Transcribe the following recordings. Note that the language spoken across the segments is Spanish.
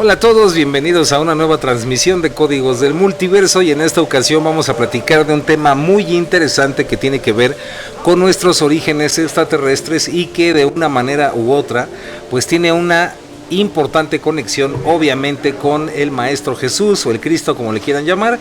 Hola a todos, bienvenidos a una nueva transmisión de Códigos del Multiverso y en esta ocasión vamos a platicar de un tema muy interesante que tiene que ver con nuestros orígenes extraterrestres y que de una manera u otra pues tiene una importante conexión obviamente con el Maestro Jesús o el Cristo como le quieran llamar.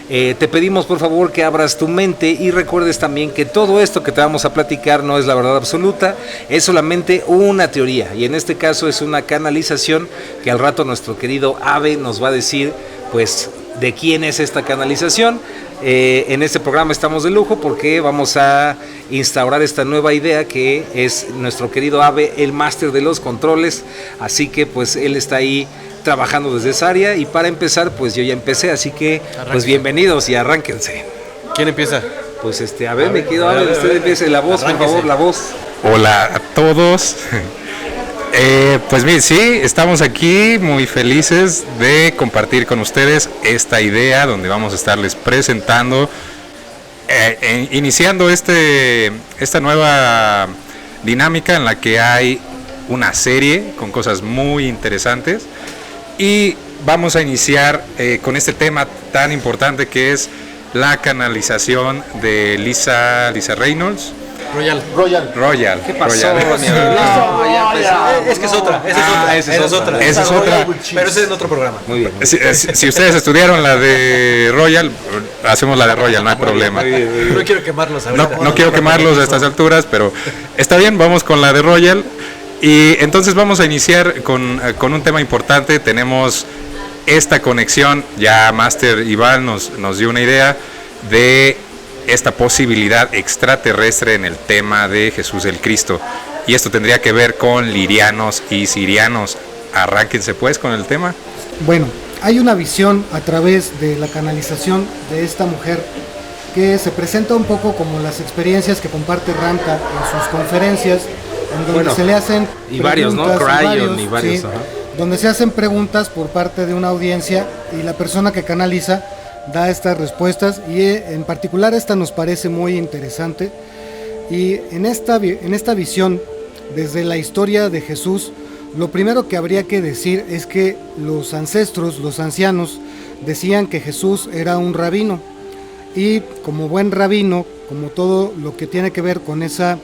Te pedimos por favor que abras tu mente y recuerdes también que todo esto que te vamos a platicar no es la verdad absoluta, es solamente una teoría y en este caso es una canalización que al rato nuestro querido Ave nos va a decir pues de quién es esta canalización. En este programa estamos de lujo porque vamos a instaurar esta nueva idea que es nuestro querido Ave, el máster de los controles, así que pues él está ahí trabajando desde esa área y para empezar pues yo ya empecé, así que pues bienvenidos y arránquense. ¿Quién empieza? Pues a ver, me quedo, usted empiece la voz, arránquese. Por favor, la voz. Hola a todos. Pues bien, sí, estamos aquí muy felices de compartir con ustedes esta idea donde vamos a estarles presentando, iniciando esta nueva dinámica en la que hay una serie con cosas muy interesantes y vamos a iniciar con este tema tan importante que es la canalización de Lisa Reynolds. Royal. ¿Qué pasó? Es que es otra. Esa es otra. Pero ese es en otro programa. Muy bien. Si ustedes estudiaron la de Royal, hacemos la de Royal, no hay problema. No quiero quemarlos ahorita. No quiero quemarlos a estas alturas, pero está bien, vamos con la de Royal. Y entonces vamos a iniciar con un tema importante. Tenemos esta conexión, ya Master Iván nos dio una idea de esta posibilidad extraterrestre en el tema de Jesús el Cristo. Y esto tendría que ver con lirianos y sirianos. Arránquense pues con el tema. Bueno, hay una visión a través de la canalización de esta mujer que se presenta un poco como las experiencias que comparte Ramta en sus conferencias, en donde se le hacen y varios, ¿no? Cryon y varios, sí, donde se hacen preguntas por parte de una audiencia y la persona que canaliza da estas respuestas y en particular esta nos parece muy interesante y en esta visión desde la historia de Jesús lo primero que habría que decir es que los ancestros, los ancianos decían que Jesús era un rabino y como buen rabino, como todo lo que tiene que ver con esa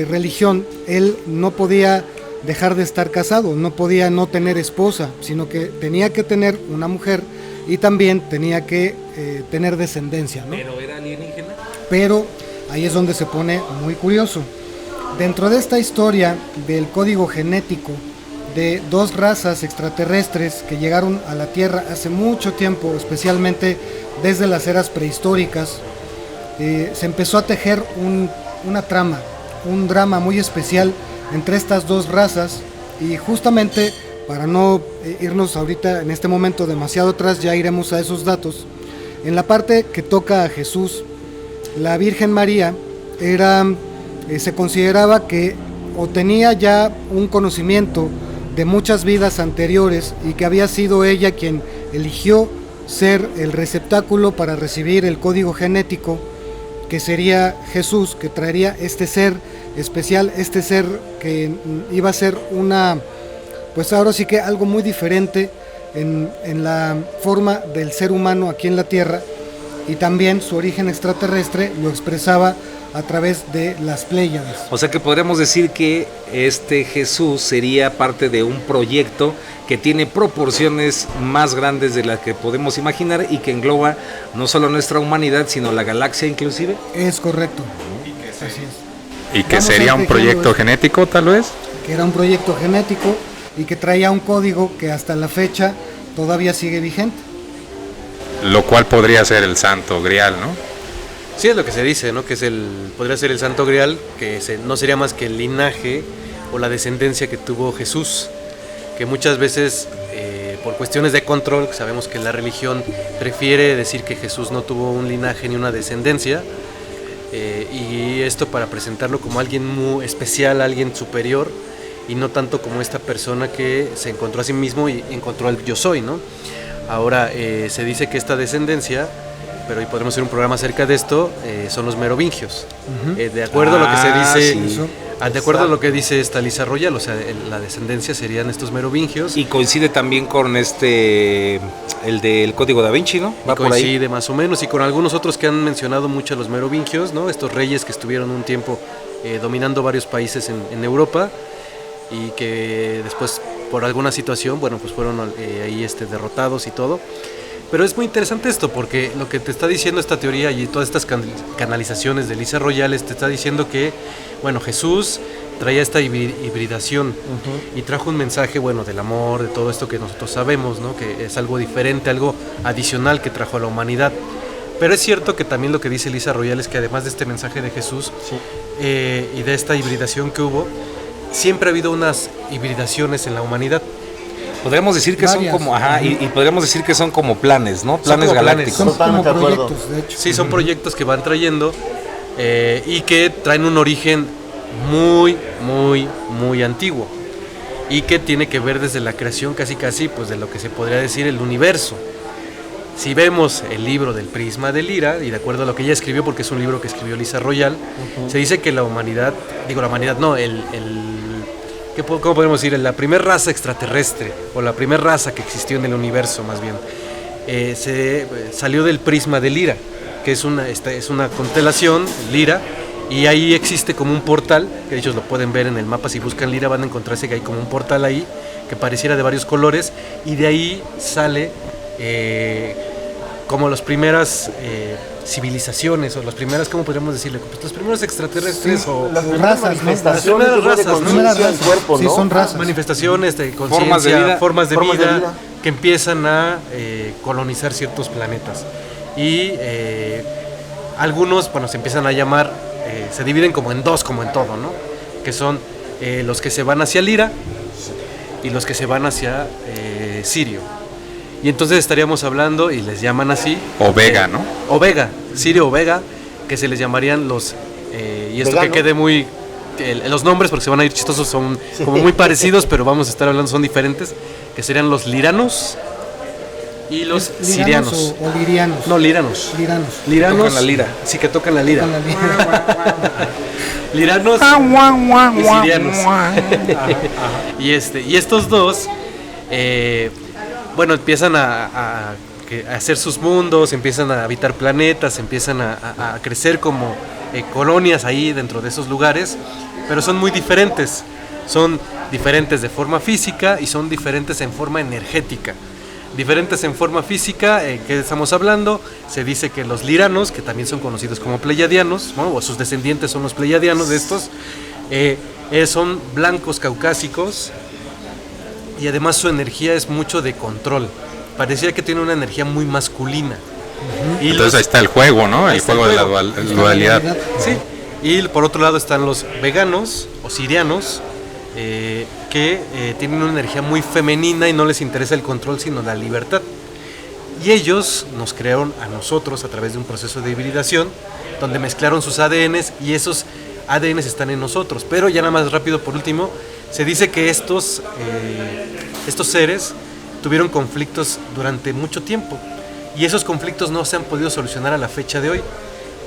religión, él no podía dejar de estar casado, no podía no tener esposa, sino que tenía que tener una mujer y también tenía que tener descendencia, ¿no? ¿Pero era alienígena? Pero ahí es donde se pone muy curioso. Dentro de esta historia del código genético de dos razas extraterrestres que llegaron a la Tierra hace mucho tiempo, especialmente desde las eras prehistóricas, se empezó a tejer una trama, un drama muy especial entre estas dos razas y justamente para no irnos ahorita en este momento demasiado atrás, ya iremos a esos datos. En la parte que toca a Jesús, la Virgen María se consideraba que o tenía ya un conocimiento de muchas vidas anteriores y que había sido ella quien eligió ser el receptáculo para recibir el código genético que sería Jesús, que traería este ser especial, este ser que iba a ser pues ahora sí que algo muy diferente en la forma del ser humano aquí en la Tierra y también su origen extraterrestre lo expresaba a través de las Pléyades. O sea que podríamos decir que este Jesús sería parte de un proyecto que tiene proporciones más grandes de las que podemos imaginar y que engloba no solo nuestra humanidad sino la galaxia inclusive. Es correcto. Así es. ¿Y que sería un proyecto genético tal vez? Que era un proyecto genético y que traía un código que hasta la fecha todavía sigue vigente. Lo cual podría ser el Santo Grial, ¿no? Sí, es lo que se dice, ¿no? Que podría ser el Santo Grial, que no sería más que el linaje o la descendencia que tuvo Jesús, que muchas veces por cuestiones de control, sabemos que la religión prefiere decir que Jesús no tuvo un linaje ni una descendencia, y esto para presentarlo como alguien muy especial, alguien superior, y no tanto como esta persona que se encontró a sí mismo y encontró al yo soy, ¿no? Ahora se dice que esta descendencia, pero hoy podremos hacer un programa acerca de esto, son los merovingios. De acuerdo a lo que se dice, sí. De acuerdo a lo que dice esta Lisa Royal, o sea, la descendencia serían estos merovingios. Y coincide también con el del Código Da Vinci, ¿no? Va por ahí. Coincide más o menos, y con algunos otros que han mencionado mucho a los merovingios, ¿no? Estos reyes que estuvieron un tiempo dominando varios países en Europa y que después por alguna situación, bueno, pues fueron ahí derrotados y todo. Pero es muy interesante esto, porque lo que te está diciendo esta teoría y todas estas canalizaciones de Lisa Royales te está diciendo que, bueno, Jesús traía esta hibridación y trajo un mensaje, bueno, del amor, de todo esto que nosotros sabemos, ¿no? Que es algo diferente, algo adicional que trajo a la humanidad. Pero es cierto que también lo que dice Lisa Royales, que además de este mensaje de Jesús y de esta hibridación que hubo, siempre ha habido unas hibridaciones en la humanidad. Podríamos decir que son como, y podríamos decir que son como planes, ¿no? Planes galácticos. Son como proyectos, de hecho. Sí, son proyectos que van trayendo y que traen un origen muy, muy, muy antiguo y que tiene que ver desde la creación casi, pues de lo que se podría decir el universo. Si vemos el libro del Prisma de Lira, y de acuerdo a lo que ella escribió, porque es un libro que escribió Lisa Royal, se dice que la humanidad, ¿cómo podemos decir? La primera raza extraterrestre, o la primera raza que existió en el universo más bien, se salió del Prisma de Lira, que es una constelación, Lira, y ahí existe como un portal, que ellos lo pueden ver en el mapa, si buscan Lira van a encontrarse que hay como un portal ahí, que pareciera de varios colores, y de ahí sale como las primeras civilizaciones, o las primeras, ¿cómo podríamos decirle? Los primeros extraterrestres, o las primeras manifestaciones de conciencia del cuerpo, ¿no? Sí, son razas. Manifestaciones de conciencia, formas de vida que empiezan a colonizar ciertos planetas. Y algunos, bueno, se empiezan a llamar, se dividen como en dos, como en todo, ¿no? Que son los que se van hacia Lira y los que se van hacia Sirio. Y entonces estaríamos hablando, y les llaman así, Vega, ¿no? Vega, Sirio o Vega, que se les llamarían los, y esto ¿Vegano? Que quede muy, los nombres porque se van a ir chistosos, son como muy parecidos, pero vamos a estar hablando, son diferentes, que serían los liranos y los sirianos. O lirianos. No, liranos. Liranos. Tocan la lira. Sí, que tocan la lira. Tocan la lira. Liranos y sirianos. Y estos dos, bueno, empiezan a hacer sus mundos, empiezan a habitar planetas, empiezan a crecer como colonias ahí dentro de esos lugares, pero son muy diferentes. Son diferentes de forma física y son diferentes en forma energética. Diferentes en forma física, ¿qué estamos hablando? Se dice que los liranos, que también son conocidos como pleiadianos, ¿no? O sus descendientes son los pleiadianos de estos, son blancos caucásicos, y además su energía es mucho de control. Parecía que tiene una energía muy masculina. Y entonces ahí está el juego, ¿no? El juego de la dualidad. Sí. Y por otro lado están los veganos o sirianos, que tienen una energía muy femenina y no les interesa el control sino la libertad. Y ellos nos crearon a nosotros a través de un proceso de hibridación donde mezclaron sus ADNs, y esos ADNs están en nosotros. Pero ya nada más rápido, por último, se dice que estos seres tuvieron conflictos durante mucho tiempo, y esos conflictos no se han podido solucionar a la fecha de hoy,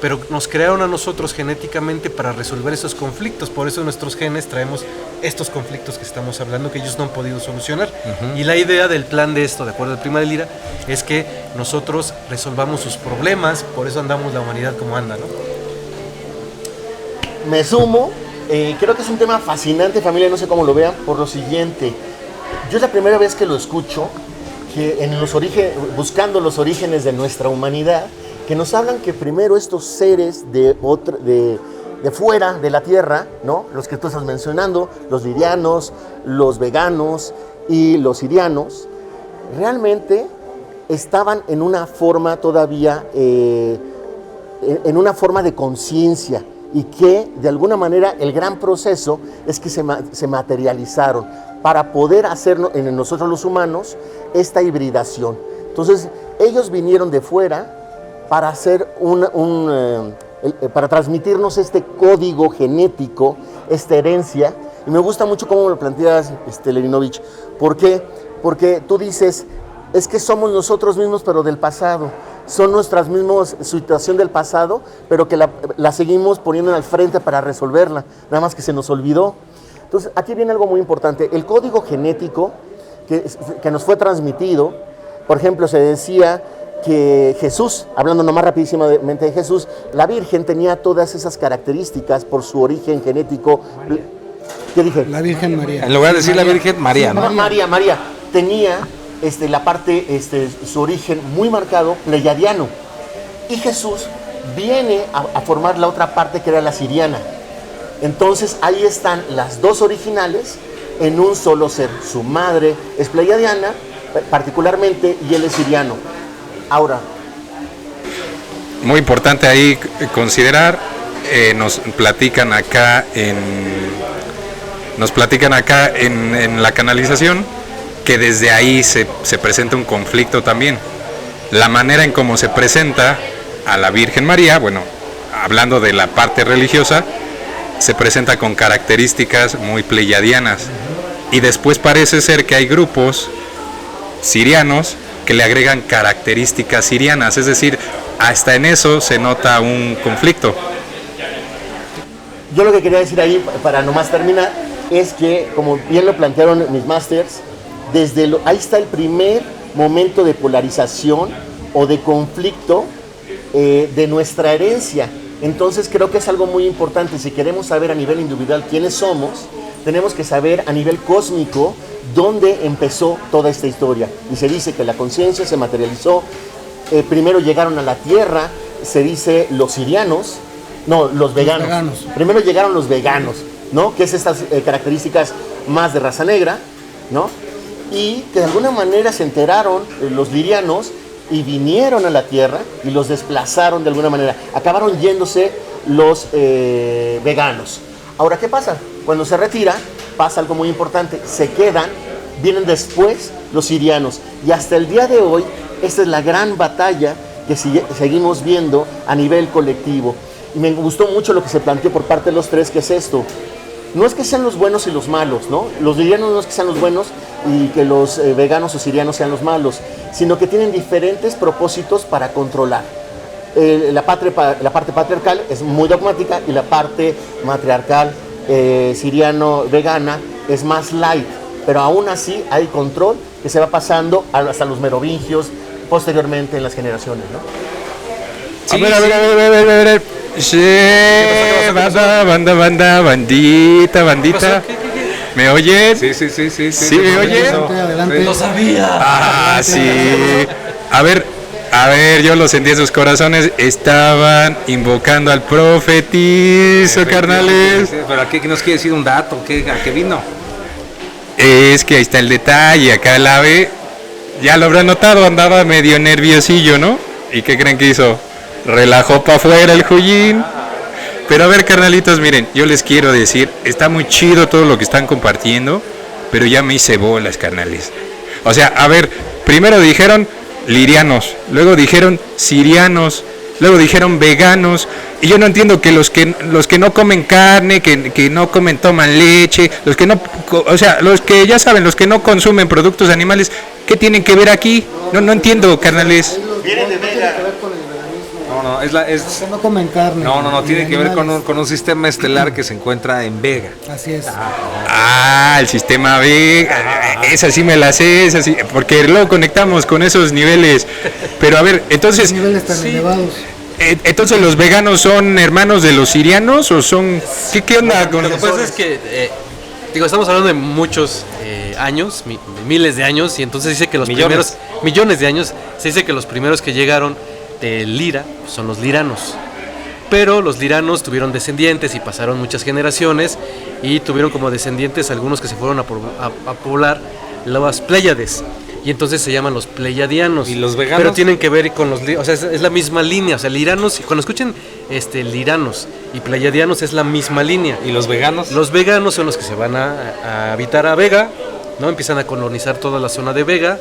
pero nos crearon a nosotros genéticamente para resolver esos conflictos. Por eso nuestros genes traemos estos conflictos que estamos hablando, que ellos no han podido solucionar. Y la idea del plan de esto, de acuerdo al Prima de Lira, es que nosotros resolvamos sus problemas. Por eso andamos la humanidad como anda, ¿no? Me sumo, creo que es un tema fascinante, familia, no sé cómo lo vean, por lo siguiente. Yo es la primera vez que lo escucho, que buscando los orígenes de nuestra humanidad, que nos hablan que primero estos seres de fuera de la Tierra, ¿no? Los que tú estás mencionando, los lirianos, los veganos y los sirianos, realmente estaban en una forma todavía, en una forma de conciencia, y que de alguna manera el gran proceso es que se materializaron para poder hacer en nosotros los humanos esta hibridación. Entonces ellos vinieron de fuera para hacer para transmitirnos este código genético, esta herencia. Y me gusta mucho cómo lo planteas, Lerinovich. ¿Por qué? Porque tú dices, es que somos nosotros mismos pero del pasado. son nuestras mismas situación del pasado, pero que la seguimos poniendo al frente para resolverla, nada más que se nos olvidó. Entonces, aquí viene algo muy importante. El código genético que nos fue transmitido, por ejemplo, se decía que Jesús, hablando nomás rapidísimamente de Jesús, la Virgen tenía todas esas características por su origen genético. ¿Qué dije? La Virgen María. En lugar de decir la Virgen, María, ¿no? María tenía la parte, su origen muy marcado, pleyadiano. Y Jesús viene a formar la otra parte que era la siriana. Entonces ahí están las dos originales en un solo ser. Su madre es pleyadiana, particularmente, y él es siriano. Ahora, muy importante ahí considerar, nos platican acá en la canalización que desde ahí se presenta un conflicto también. La manera en cómo se presenta a la Virgen María, bueno, hablando de la parte religiosa, se presenta con características muy pleyadianas. Y después parece ser que hay grupos sirianos que le agregan características sirianas, es decir, hasta en eso se nota un conflicto. Yo lo que quería decir ahí, para nomás terminar, es que, como bien lo plantearon mis masters, ahí está el primer momento de polarización o de conflicto de nuestra herencia. Entonces creo que es algo muy importante. Si queremos saber a nivel individual quiénes somos, tenemos que saber a nivel cósmico dónde empezó toda esta historia. Y se dice que la conciencia se materializó, primero llegaron a la Tierra, se dice los veganos. Primero llegaron los veganos, ¿no? Que es estas características más de raza negra, ¿no? Y que de alguna manera se enteraron los lirianos y vinieron a la Tierra y los desplazaron de alguna manera. Acabaron yéndose los veganos. Ahora, ¿qué pasa? Cuando se retira, pasa algo muy importante. Se quedan, vienen después los sirianos. Y hasta el día de hoy, esta es la gran batalla que seguimos viendo a nivel colectivo. Y me gustó mucho lo que se planteó por parte de los tres, que es esto. No es que sean los buenos y los malos, ¿no? Los lirianos no es que sean los buenos y que los veganos o sirianos sean los malos, sino que tienen diferentes propósitos para controlar. La parte patriarcal es muy dogmática y la parte matriarcal siriano-vegana es más light, pero aún así hay control que se va pasando hasta los merovingios posteriormente en las generaciones, ¿no? Sí, a ver. Sí, bandita. ¿Me oyes? Sí. ¿Sí me oyes? Adelante. ¡Lo sabía! Ah, sí. A ver, yo lo sentí en sus corazones. Estaban invocando al profetizo, carnales. Pero aquí nos quiere decir un dato, ¿a qué vino? Es que ahí está el detalle. Acá el ave, ya lo habrán notado, andaba medio nerviosillo, ¿no? ¿Y qué creen que hizo? Relajó para afuera el jullín. Pero a ver, carnalitos, miren, yo les quiero decir, está muy chido todo lo que están compartiendo, pero ya me hice bolas, carnales. O sea, a ver, primero dijeron lirianos, luego dijeron sirianos, luego dijeron veganos, y yo no entiendo que los que no comen carne, que no toman leche, los que ya saben, los que no consumen productos animales, ¿qué tienen que ver aquí? No entiendo, carnales. Vienen de Vega. No, No comen carne. No, tiene que ver con un sistema estelar que se encuentra en Vega. Así es. El sistema Vega, esa sí me la sé, esa sí, porque luego conectamos con esos niveles. Pero a ver, entonces, Niveles tan elevados. entonces los veganos son hermanos de los sirianos o son, ¿qué onda con Lo que pasa es que, estamos hablando de muchos años, miles de años, y entonces dice que millones de años, se dice que los primeros que llegaron de Lira son los liranos, pero los liranos tuvieron descendientes y pasaron muchas generaciones y tuvieron como descendientes algunos que se fueron a poblar las Pléyades, y entonces se llaman los pleyadianos. ¿Y los veganos? Pero tienen que ver con o sea, es la misma línea, o sea, liranos, cuando escuchen liranos y pleyadianos es la misma línea. ¿Y los veganos? Los veganos son los que se van a habitar a Vega, ¿no? Empiezan a colonizar toda la zona de Vega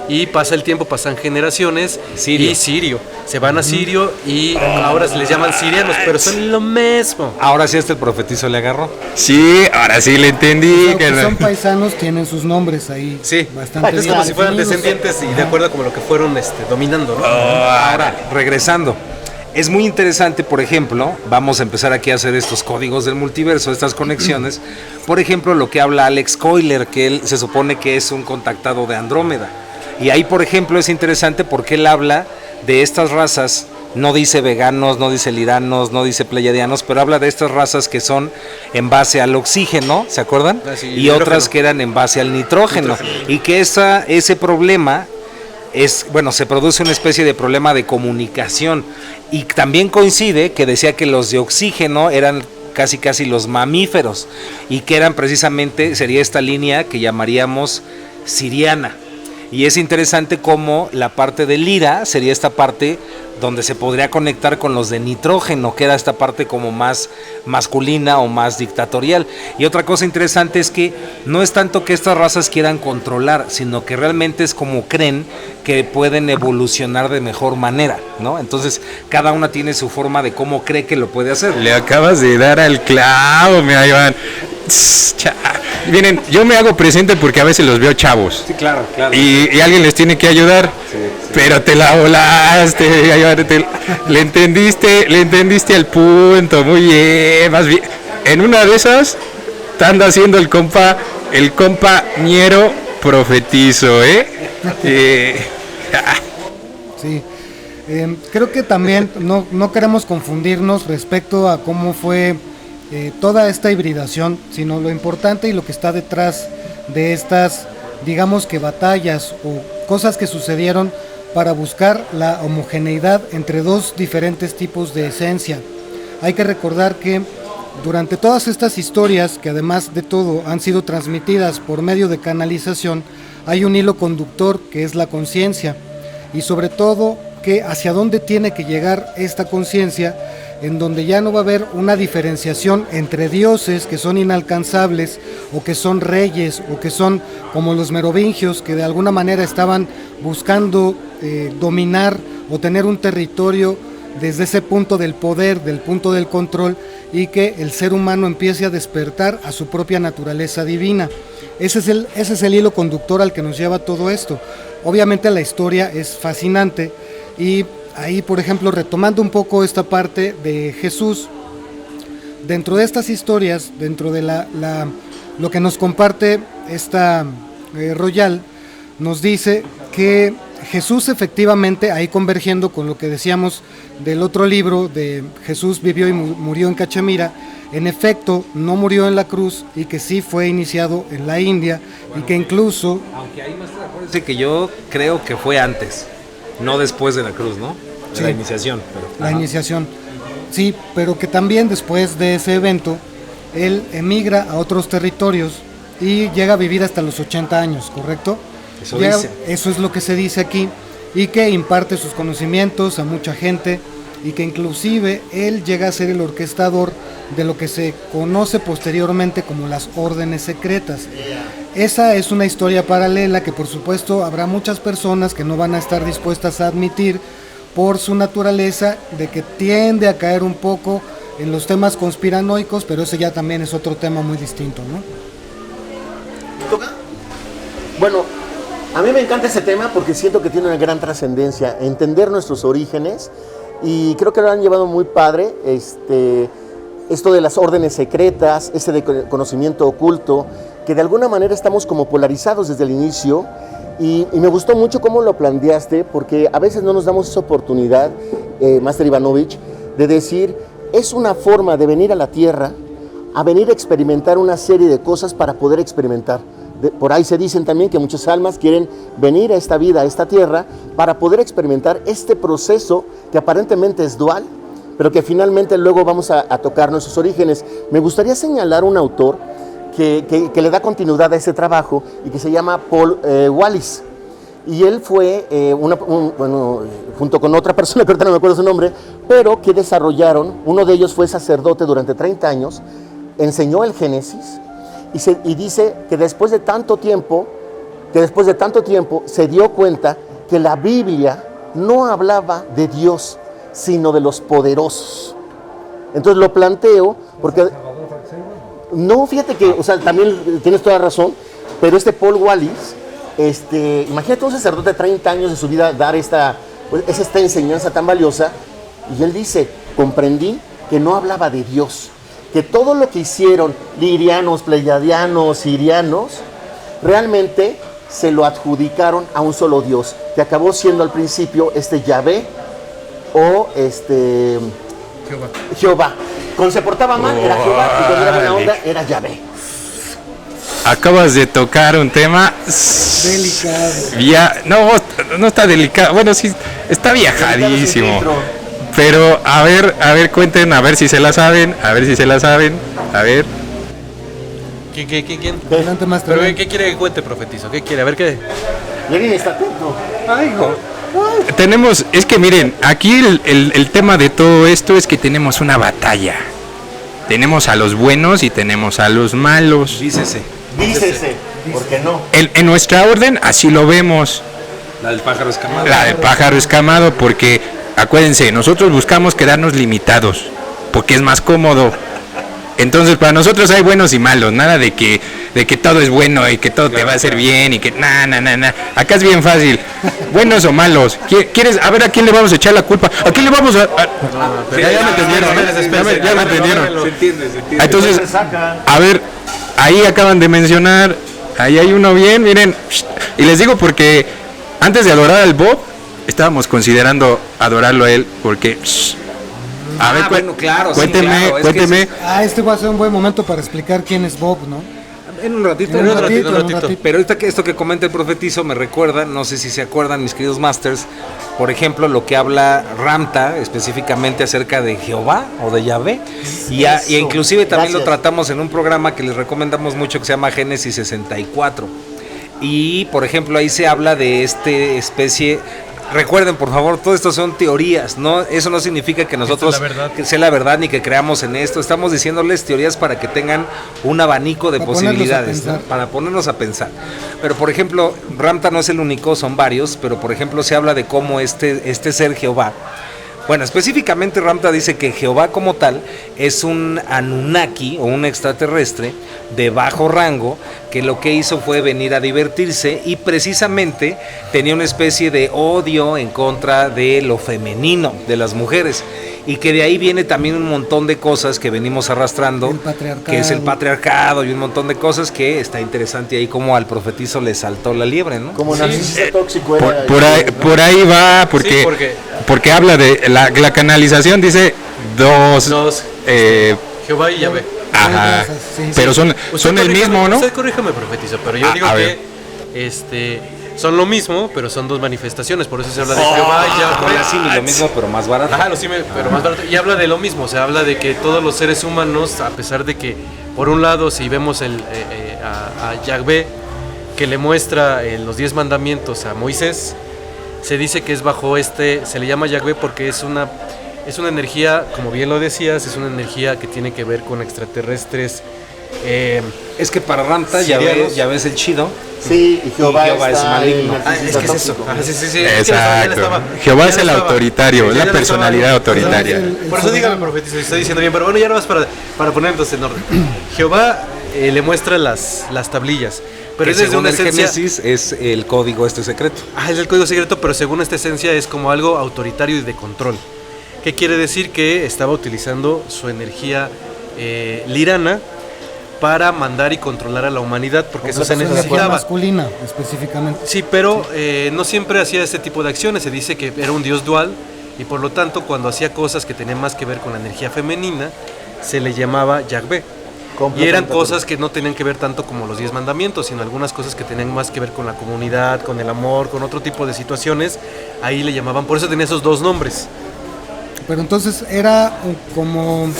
y pasa el tiempo, pasan generaciones Sirio. y Sirio. Se van a Sirio y ahora se les llaman sirianos, pero son lo mismo. Ahora sí el profetizo le agarró. Sí, ahora sí le entendí. Aunque son paisanos, tienen sus nombres ahí Sí, bastante es bien como si fueran definidos. descendientes y de acuerdo como lo que fueron dominando, ¿no? Ahora, regresando. Es muy interesante, por ejemplo, vamos a empezar aquí a hacer estos códigos del multiverso, estas conexiones. Por ejemplo, lo que habla Alex Coiler, que él se supone que es un contactado de Andrómeda. Y ahí, por ejemplo, es interesante porque él habla de estas razas, no dice veganos, no dice liranos, no dice pleiadianos, pero habla de estas razas que son en base al oxígeno, ¿se acuerdan? Ah, sí, y hidrógeno. otras que eran en base al nitrógeno. Y que ese problema se produce una especie de problema de comunicación. Y también coincide que decía que los de oxígeno eran casi los mamíferos y que eran precisamente, sería esta línea que llamaríamos siriana. Y es interesante cómo la parte de Lira sería esta parte donde se podría conectar con los de nitrógeno, que era esta parte como más masculina o más dictatorial. Y otra cosa interesante es que no es tanto que estas razas quieran controlar, sino que realmente es como creen que pueden evolucionar de mejor manera, ¿no? Entonces, cada una tiene su forma de cómo cree que lo puede hacer. Le acabas de dar al clavo, mi Iván. Miren, yo me hago presente porque a veces los veo chavos. Sí, claro. Y alguien les tiene que ayudar. Sí. Pero te la volaste, le entendiste al punto, muy bien, más bien. En una de esas, te anda haciendo el compañero profetizo, ¿eh? Sí. Creo que también no queremos confundirnos respecto a cómo fue toda esta hibridación, sino lo importante y lo que está detrás de estas, digamos que batallas o cosas que sucedieron para buscar la homogeneidad entre dos diferentes tipos de esencia. Hay que recordar que durante todas estas historias, que además de todo han sido transmitidas por medio de canalización, hay un hilo conductor que es la conciencia, y sobre todo que hacia dónde tiene que llegar esta conciencia, en donde ya no va a haber una diferenciación entre dioses que son inalcanzables o que son reyes o que son como los merovingios que de alguna manera estaban buscando dominar o tener un territorio desde ese punto del poder, del punto del control, y que el ser humano empiece a despertar a su propia naturaleza divina. Ese es el hilo conductor al que nos lleva todo esto. Obviamente la historia es fascinante y ahí, por ejemplo, retomando un poco esta parte de Jesús, dentro de estas historias, dentro de lo que nos comparte esta Royal, nos dice que Jesús efectivamente, ahí convergiendo con lo que decíamos del otro libro de Jesús vivió y murió en Cachemira, en efecto no murió en la cruz y que sí fue iniciado en la India y que incluso... Aunque ahí más acuérdense que yo creo que fue antes, no después de la cruz, ¿no? De la iniciación. La iniciación, sí, pero que también después de ese evento, él emigra a otros territorios y llega a vivir hasta los 80 años, ¿correcto? Eso es lo que se dice aquí, y que imparte sus conocimientos a mucha gente, y que inclusive él llega a ser el orquestador de lo que se conoce posteriormente como las órdenes secretas. Esa es una historia paralela que por supuesto habrá muchas personas que no van a estar dispuestas a admitir por su naturaleza de que tiende a caer un poco en los temas conspiranoicos, pero ese ya también es otro tema muy distinto, ¿no? Bueno, a mí me encanta ese tema porque siento que tiene una gran trascendencia, entender nuestros orígenes, y creo que lo han llevado muy padre, esto de las órdenes secretas, ese de conocimiento oculto, que de alguna manera estamos como polarizados desde el inicio, y me gustó mucho cómo lo planteaste, porque a veces no nos damos esa oportunidad, Master Ivanovich, de decir, es una forma de venir a la Tierra, a venir a experimentar una serie de cosas para poder experimentar. Por ahí se dicen también que muchas almas quieren venir a esta vida, a esta tierra, para poder experimentar este proceso que aparentemente es dual, pero que finalmente luego vamos a tocar nuestros orígenes. Me gustaría señalar un autor que le da continuidad a ese trabajo y que se llama Paul Wallis. Y él fue, junto con otra persona, que ahorita no me acuerdo su nombre, pero que desarrollaron, uno de ellos fue sacerdote durante 30 años, enseñó el Génesis, y dice que después de tanto tiempo que después de tanto tiempo se dio cuenta que la Biblia no hablaba de Dios, sino de los poderosos. Entonces lo planteo porque... No, fíjate que, o sea, también tienes toda razón, pero Paul Wallis, imagínate un sacerdote de 30 años de su vida dar esta enseñanza tan valiosa, y él dice, comprendí que no hablaba de Dios, que todo lo que hicieron lirianos, pleyadianos, sirianos, realmente se lo adjudicaron a un solo Dios, que acabó siendo al principio Yahvé o Jehová. Cuando se portaba mal era Jehová y cuando era buena onda era Yahvé. Acabas de tocar un tema Delicado. ya no está delicado, bueno, sí está viajadísimo. Pero a ver, cuenten, a ver si se la saben, a ver. ¿Quién? Adelante, maestro. ¿Pero qué quiere que cuente, profetizo? ¿Qué quiere? A ver qué. Lenin está atento. Ay, hijo. Es que miren, aquí el tema de todo esto es que tenemos una batalla. Tenemos a los buenos y tenemos a los malos. Dícese. ¿Por qué no? En nuestra orden así lo vemos. La del pájaro escamado. La del pájaro escamado, porque acuérdense, nosotros buscamos quedarnos limitados, porque es más cómodo. Entonces para nosotros hay buenos y malos, nada de que todo es bueno y que todo te va a hacer bien y que acá es bien fácil, buenos o malos. ¿Quieres? A ver, ¿a quién le vamos a echar la culpa? ¿A quién le vamos a...? Ya me entendieron, ya me entendieron. Se entiende. Entonces, a ver, ahí acaban de mencionar, ahí hay uno bien, miren, y les digo porque antes de adorar al Bob, estábamos considerando adorarlo a él, porque... A ver, bueno, claro, cuénteme. Este va a ser un buen momento para explicar quién es Bob, ¿no? En un ratito. Pero ahorita esto que comenta el profetizo me recuerda, no sé si se acuerdan mis queridos masters, por ejemplo, lo que habla Ramta específicamente acerca de Jehová o de Yahvé. Y inclusive también lo tratamos en un programa que les recomendamos mucho que se llama Génesis 64. Y por ejemplo ahí se habla de especie. Recuerden, por favor, todo esto son teorías, ¿no? Eso no significa que nosotros sea la verdad ni que creamos en esto. Estamos diciéndoles teorías para que tengan un abanico de posibilidades, ¿no? Para ponernos a pensar. Pero, por ejemplo, Ramta no es el único, son varios, pero, por ejemplo, se habla de cómo este ser Jehová. Bueno, específicamente Ramta dice que Jehová como tal es un Anunnaki o un extraterrestre de bajo rango que lo que hizo fue venir a divertirse y precisamente tenía una especie de odio en contra de lo femenino, de las mujeres, y que de ahí viene también un montón de cosas que venimos arrastrando, que es el patriarcado y un montón de cosas que está interesante ahí como al profetizo le saltó la liebre, ¿no? Como narcisista tóxico era por ahí va, porque habla de la canalización, dice dos Jehová y Yahvé. Ajá, pero son el mismo, ¿no? Usted corríjame, profetizo, pero yo digo que son lo mismo, pero son dos manifestaciones, por eso se habla de Jehová y Yahvé. Sí, lo mismo, pero más barato. Ajá, pero más barato. Y habla de lo mismo, o sea, habla de que todos los seres humanos, a pesar de que, por un lado, si vemos a Yahvé, que le muestra los 10 mandamientos a Moisés, se dice que es bajo se le llama Yahvé porque es una energía, como bien lo decías, es una energía que tiene que ver con extraterrestres. Es que para Ramta Yahvé es el chido. Sí, y Jehová es maligno. Es que es eso. Sí. Exacto. Jehová es el autoritario, es la personalidad autoritaria. Por eso dígame, profetizo, estoy diciendo bien, pero bueno, ya no vas para poner entonces en orden. Jehová le muestra las tablillas. Pero es desde una esencia. Génesis es el código secreto. Es el código secreto, pero según esta esencia es como algo autoritario y de control. ¿Qué quiere decir? Que estaba utilizando su energía lirana para mandar y controlar a la humanidad, porque eso se necesitaba. Masculina, específicamente. Sí, pero no siempre hacía este tipo de acciones. Se dice que era un dios dual y por lo tanto cuando hacía cosas que tenían más que ver con la energía femenina, se le llamaba Yahvé. Y eran cosas que no tenían que ver tanto como los 10 mandamientos, sino algunas cosas que tenían más que ver con la comunidad, con el amor, con otro tipo de situaciones. Ahí le llamaban, por eso tenía esos dos nombres. Pero entonces era como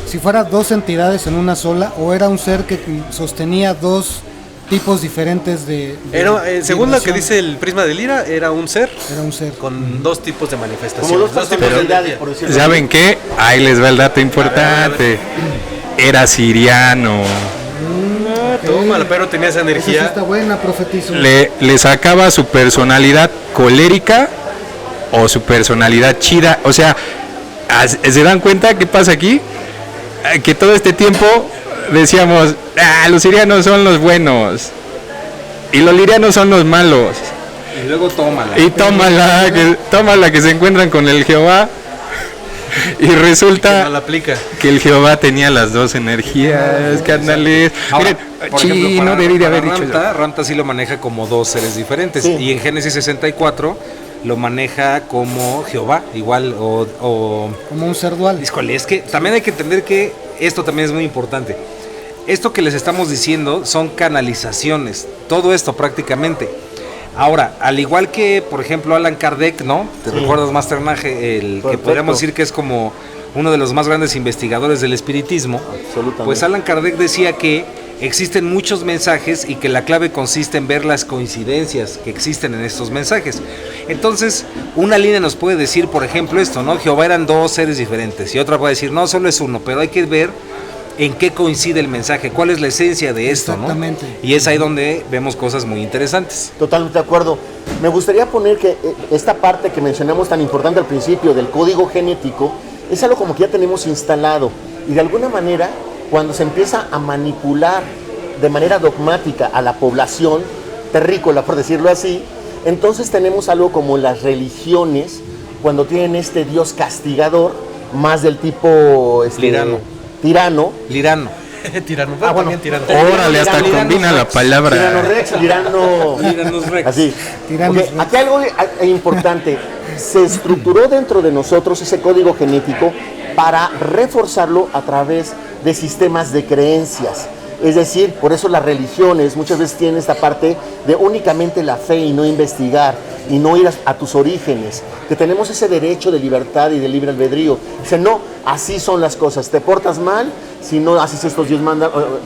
si fuera dos entidades en una sola, o era un ser que sostenía dos tipos diferentes de según lo que dice el prisma de Lira, era un ser con dos tipos de manifestaciones. Como dos personalidades, por decirlo así. ¿Saben qué? Ahí les va el dato importante. Era siriano. tómala, pero tenía esa Esa sí energía. está buena, profetizo. Le sacaba su personalidad colérica o su personalidad chida. O sea, ¿se dan cuenta qué pasa aquí? Que todo este tiempo decíamos, los sirianos son los buenos y los lirianos son los malos. Y luego tómala. Y tómala que se encuentran con el Jehová. Y Que resulta no la aplica. que el Jehová tenía las dos energías, carnales. Ahora, Miren, por ejemplo, no para- debí de para haber dicho eso. Ranta sí lo maneja como dos seres diferentes. Sí. Y en Génesis 64 lo maneja como Jehová, igual, o Como un ser dual. híjole, es que también hay que entender que esto también es muy importante. Esto que les estamos diciendo son canalizaciones, todo esto prácticamente. Ahora, al igual que, por ejemplo, Allan Kardec, ¿no? ¿Te Sí. recuerdas, Master Nage? El que Perfecto. podríamos decir que es como uno de los más grandes investigadores del espiritismo. Absolutamente. Pues Allan Kardec decía que existen muchos mensajes y que la clave consiste en ver las coincidencias que existen en estos mensajes. Entonces, una línea nos puede decir, por ejemplo, esto, ¿no? Jehová eran dos seres diferentes, y otra puede decir, no, solo es uno, pero hay que ver en qué coincide el mensaje, cuál es la esencia de esto, ¿no? Exactamente. Y es ahí donde vemos cosas muy interesantes. Totalmente de acuerdo. Me gustaría poner que esta parte que mencionamos tan importante al principio del código genético es algo como que ya tenemos instalado y de alguna manera cuando se empieza a manipular de manera dogmática a la población terrícola, por decirlo así, entonces tenemos algo como las religiones cuando tienen este Dios castigador más del tipo tirano. Lirano. Tirano. Ah, bueno. También tirano. Órale, hasta Tirano combina la Tirano palabra. Rex, Liranus Rex. así. Tiranos Ok, Rex. aquí algo importante, se estructuró dentro de nosotros ese código genético para reforzarlo a través de sistemas de creencias. Es decir, por eso las religiones muchas veces tienen esta parte de únicamente la fe y no investigar y no ir a tus orígenes, que tenemos ese derecho de libertad y de libre albedrío. Dice, no, así son las cosas, te portas mal si no haces estos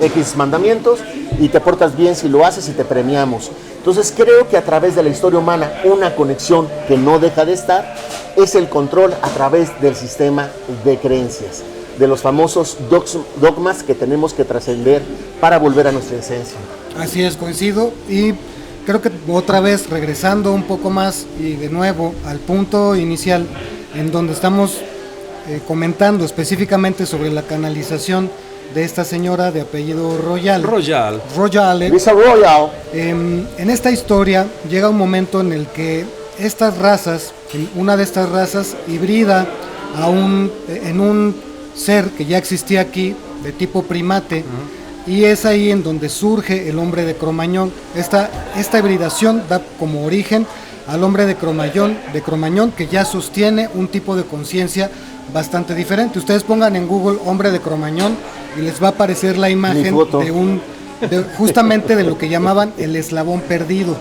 X mandamientos y te portas bien si lo haces y te premiamos. Entonces creo que a través de la historia humana una conexión que no deja de estar es el control a través del sistema de creencias, de los famosos dogmas que tenemos que trascender para volver a nuestra esencia. Así es, coincido. Y creo que otra vez regresando un poco más y de nuevo al punto inicial en donde estamos comentando específicamente sobre la canalización de esta señora de apellido Royal. Royale. Lisa Royal. En esta historia llega un momento en el que estas razas, una de estas razas hibrida en un ser que ya existía aquí de tipo primate, y es ahí en donde surge el hombre de Cromañón. Esta hibridación da como origen al hombre de Cromañón, que ya sostiene un tipo de conciencia bastante diferente. Ustedes pongan en Google hombre de Cromañón y les va a aparecer la imagen justamente de lo que llamaban el eslabón perdido.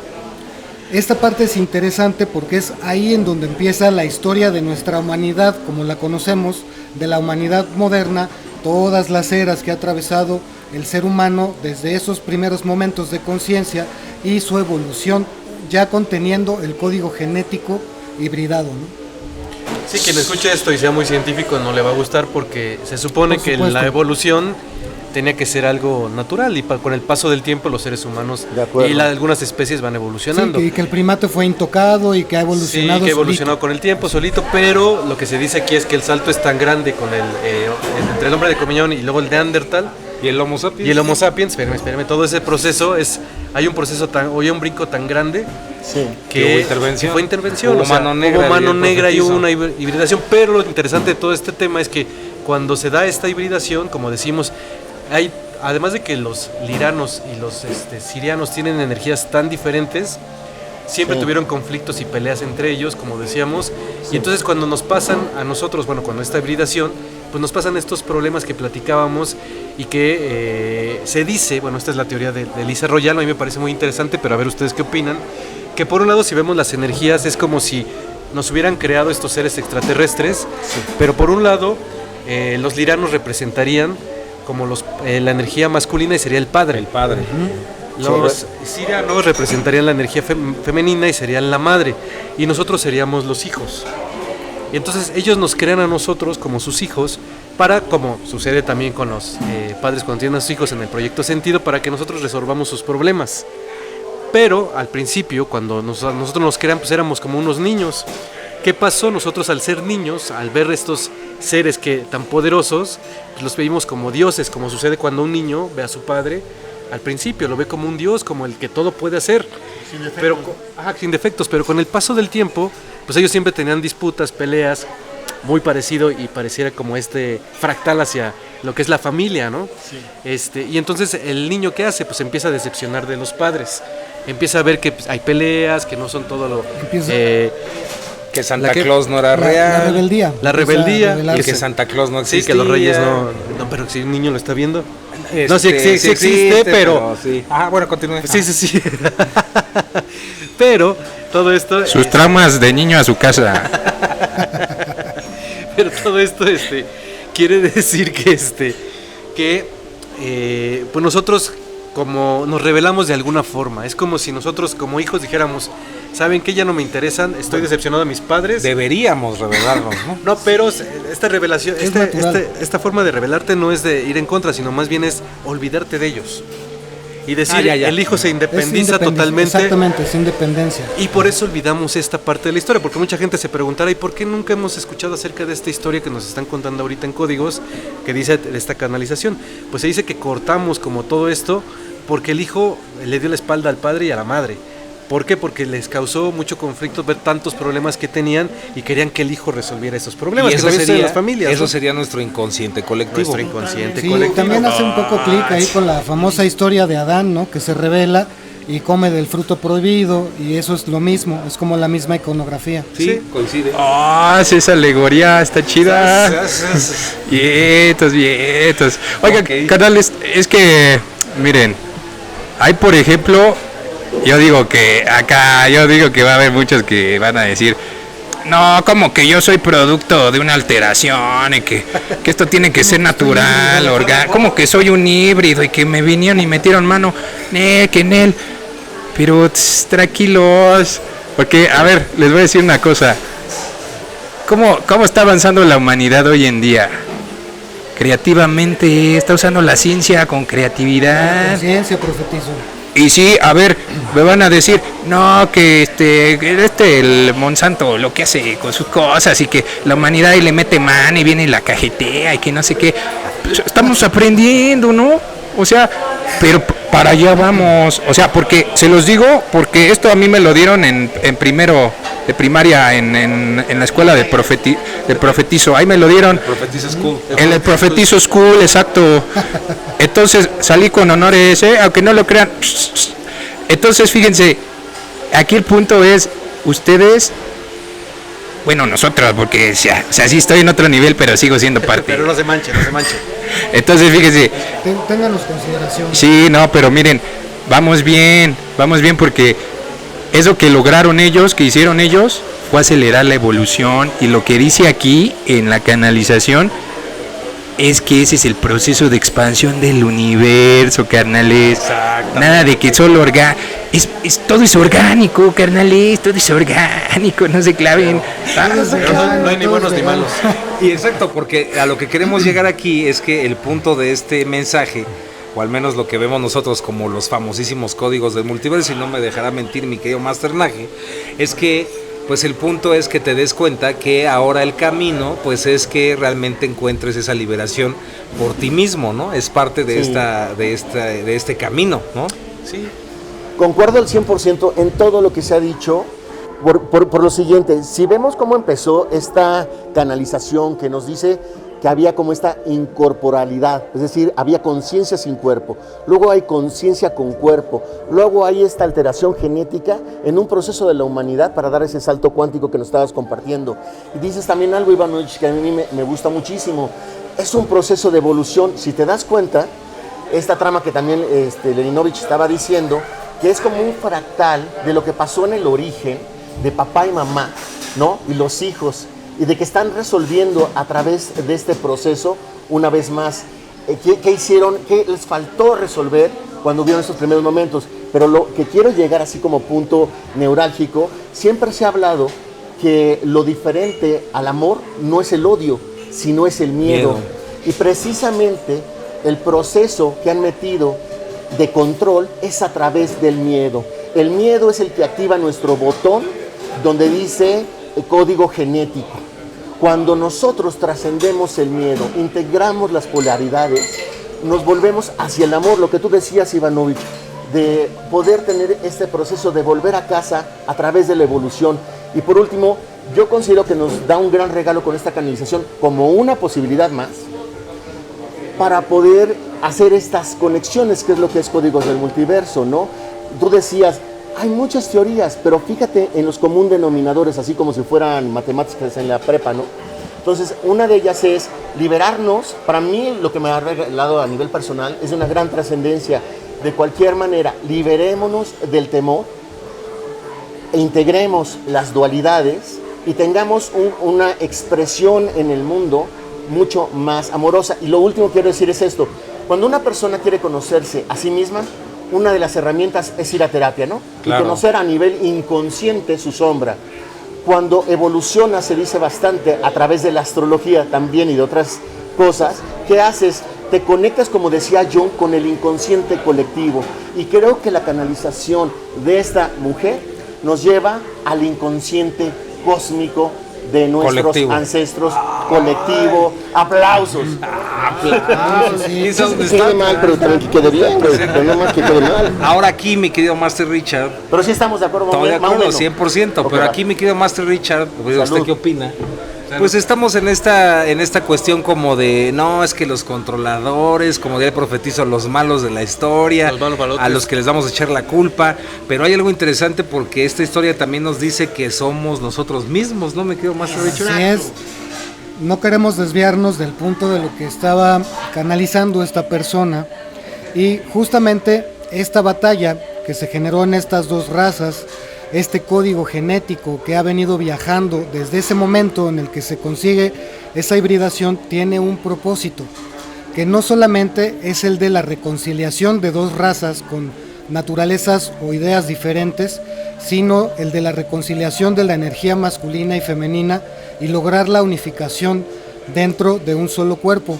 Esta parte es interesante porque es ahí en donde empieza la historia de nuestra humanidad como la conocemos, de la humanidad moderna, todas las eras que ha atravesado el ser humano desde esos primeros momentos de conciencia y su evolución ya conteniendo el código genético hibridado, ¿no? Sí, quien escuche esto y sea muy científico no le va a gustar porque se supone Por que supuesto. la evolución tenía que ser algo natural y con el paso del tiempo los seres humanos De acuerdo. y algunas especies van evolucionando. Sí, y que el primate fue intocado y que ha Sí, evolucionado. que ha evolucionado solito. con el tiempo solito, pero lo que se dice aquí es que el salto es tan grande con entre el hombre de Cromañón y luego el Neandertal Y el Homo sapiens. y el Homo sapiens, espérame, todo ese proceso hay un proceso un brinco tan grande Sí. Que hubo intervención. fue intervención, Hubo o sea, mano negra, hubo mano y el negra y hubo profetizo. una hibridación, pero lo interesante de todo este tema es que cuando se da esta hibridación, como decimos, además de que los liranos y los sirianos tienen energías tan diferentes, siempre Sí. tuvieron conflictos y peleas entre ellos, como decíamos, y entonces cuando nos pasan a nosotros, bueno, cuando esta hibridación, pues nos pasan estos problemas que platicábamos y que se dice, bueno, esta es la teoría de Lisa Royal, a mí me parece muy interesante, pero a ver ustedes qué opinan, que por un lado si vemos las energías es como si nos hubieran creado estos seres extraterrestres, pero por un lado los liranos representarían como la energía masculina y sería el padre. El padre. Los sirianos representarían la energía femenina y serían la madre. Y nosotros seríamos los hijos. Y entonces ellos nos crean a nosotros como sus hijos, para, como sucede también con los padres cuando tienen a sus hijos en el proyecto Sentido, para que nosotros resolvamos sus problemas. Pero al principio, cuando nosotros nos crean, pues éramos como unos niños. ¿Qué pasó? Nosotros, al ser niños, al ver estos seres tan poderosos, pues los veíamos como dioses, como sucede cuando un niño ve a su padre. Al principio lo ve como un dios, como el que todo puede hacer. Sin defectos. Pero, sin defectos, pero con el paso del tiempo, pues ellos siempre tenían disputas, peleas, muy parecido, y pareciera como fractal hacia lo que es la familia, ¿no? Sí. Y entonces el niño, ¿qué hace? Pues empieza a decepcionar de los padres. Empieza a ver que pues, hay peleas, que no son todo lo... que Santa Claus no era real. La rebeldía. La rebeldía. Y que Santa Claus no existía. Sí, que los reyes no, pero si un niño lo está viendo... no, sí existe, pero... Sí. Ah, bueno, continúe. Sí. Pero todo esto... Sus traumas de niño a su casa. Pero todo esto quiere decir que pues nosotros como nos rebelamos de alguna forma. Es como si nosotros como hijos dijéramos, ¿saben qué? Ya no me interesan, estoy decepcionado de mis padres. Deberíamos rebelarnos, ¿no? No, pero esta revelación, esta forma de rebelarte no es de ir en contra, sino más bien es olvidarte de ellos. Y decir, el hijo se independiza totalmente. Exactamente, es independencia. Y por eso olvidamos esta parte de la historia, porque mucha gente se preguntará, ¿y por qué nunca hemos escuchado acerca de esta historia que nos están contando ahorita en Códigos, que dice de esta canalización? Pues se dice que cortamos como todo esto porque el hijo le dio la espalda al padre y a la madre. ¿Por qué? Porque les causó mucho conflicto ver tantos problemas que tenían y querían que el hijo resolviera esos problemas. Y eso que también sería, las familias, eso ¿no? sería nuestro inconsciente colectivo. Nuestro inconsciente Sí, colectivo. también hace un poco clic ahí con la famosa historia de Adán, ¿no? Que se revela y come del fruto prohibido, y eso es lo mismo, es como la misma iconografía. Sí, coincide. Esa alegoría está chida. Vientos. Oiga, canales, es que, miren, hay por ejemplo, yo digo que va a haber muchos que van a decir, no, como que yo soy producto de una alteración y que esto tiene que ser natural, como que soy un híbrido y que me vinieron y metieron mano, que en él. Pero tranquilos, porque, a ver, les voy a decir una cosa. ¿Cómo está avanzando la humanidad hoy en día? Creativamente, está usando la ciencia con creatividad. La ciencia, profetizo. Y sí, a ver, me van a decir, no, que el Monsanto lo que hace con sus cosas y que la humanidad ahí le mete mano y viene y la cajetea y que no sé qué. Pues estamos aprendiendo, ¿no? O sea, pero para allá vamos. O sea, porque, se los digo, porque esto a mí me lo dieron en primero de primaria en la escuela de profetizo. Ahí me lo dieron. Profetizo School. En el Profetizo School, exacto. Entonces salí con honores, aunque no lo crean. Entonces fíjense, aquí el punto es, ustedes, bueno, nosotros, porque o sea, sí estoy en otro nivel, pero sigo siendo parte. Pero no se manche. Entonces fíjense. Ténganlos consideración. Sí, no, pero miren, vamos bien porque eso que lograron ellos, que hicieron ellos, fue acelerar la evolución, y lo que dice aquí en la canalización es que ese es el proceso de expansión del universo, carnales. Nada de que solo todo es orgánico, carnales, todo es orgánico, no se claven. No hay ni buenos ni malos. Y exacto, porque a lo que queremos llegar aquí es que el punto de este mensaje, o al menos lo que vemos nosotros como los famosísimos códigos del multiverso, y no me dejará mentir mi querido Master Nage, es que pues el punto es que te des cuenta que ahora el camino pues es que realmente encuentres esa liberación por ti mismo, ¿no? Es parte de este camino, ¿no? Sí. Concuerdo al 100% en todo lo que se ha dicho, por lo siguiente. Si vemos cómo empezó esta canalización que nos dice que había como esta incorporalidad, es decir, había conciencia sin cuerpo, luego hay conciencia con cuerpo, luego hay esta alteración genética en un proceso de la humanidad para dar ese salto cuántico que nos estabas compartiendo. Y dices también algo, Ivanovich, que a mí me gusta muchísimo, es un proceso de evolución. Si te das cuenta, esta trama que también Leninovich estaba diciendo, que es como un fractal de lo que pasó en el origen de papá y mamá, ¿no? Y los hijos, y de que están resolviendo a través de este proceso una vez más. ¿Qué hicieron? ¿Qué les faltó resolver cuando vieron esos primeros momentos? Pero lo que quiero llegar así como punto neurálgico, siempre se ha hablado que lo diferente al amor no es el odio, sino es el miedo. Y precisamente el proceso que han metido de control es a través del miedo. El miedo es el que activa nuestro botón donde dice código genético. Cuando nosotros trascendemos el miedo, integramos las polaridades, nos volvemos hacia el amor, lo que tú decías, Ivanovich, de poder tener este proceso de volver a casa a través de la evolución. Y por último, yo considero que nos da un gran regalo con esta canalización como una posibilidad más para poder hacer estas conexiones, que es lo que es Códigos del Multiverso, ¿no? Tú decías, hay muchas teorías, pero fíjate en los común denominadores, así como si fueran matemáticas en la prepa, ¿no? Entonces, una de ellas es liberarnos. Para mí, lo que me ha regalado a nivel personal es de una gran trascendencia. De cualquier manera, liberémonos del temor, e integremos las dualidades y tengamos una expresión en el mundo mucho más amorosa. Y lo último que quiero decir es esto: cuando una persona quiere conocerse a sí misma, una de las herramientas es ir a terapia, ¿no? Claro. Y conocer a nivel inconsciente su sombra. Cuando evoluciona, se dice bastante a través de la astrología también y de otras cosas, ¿qué haces? Te conectas, como decía Jung, con el inconsciente colectivo. Y creo que la canalización de esta mujer nos lleva al inconsciente cósmico de nuestros Colectivo. ancestros, colectivo. Aplausos. ¿Y eso dónde Quede está? mal, pero también que quede bien, güey. Pero no más que quede mal. Ahora aquí, mi querido Master Richard, Pero sí estamos de acuerdo, estoy de más o acuerdo, menos. 100%, Ok, pero va. aquí, mi querido Master Richard, pues, ¿usted Salud. qué opina? Pues estamos en esta cuestión como de, no, es que los controladores, como ya profetizo, los malos de la historia, Los malos balotes. a los que les vamos a echar la culpa, pero hay algo interesante porque esta historia también nos dice que somos nosotros mismos, ¿no, me querido Master Richard? Así es. No queremos desviarnos del punto de lo que estaba canalizando esta persona, y justamente esta batalla que se generó en estas dos razas, este código genético que ha venido viajando desde ese momento en el que se consigue esa hibridación, tiene un propósito, que no solamente es el de la reconciliación de dos razas con naturalezas o ideas diferentes, sino el de la reconciliación de la energía masculina y femenina y lograr la unificación dentro de un solo cuerpo,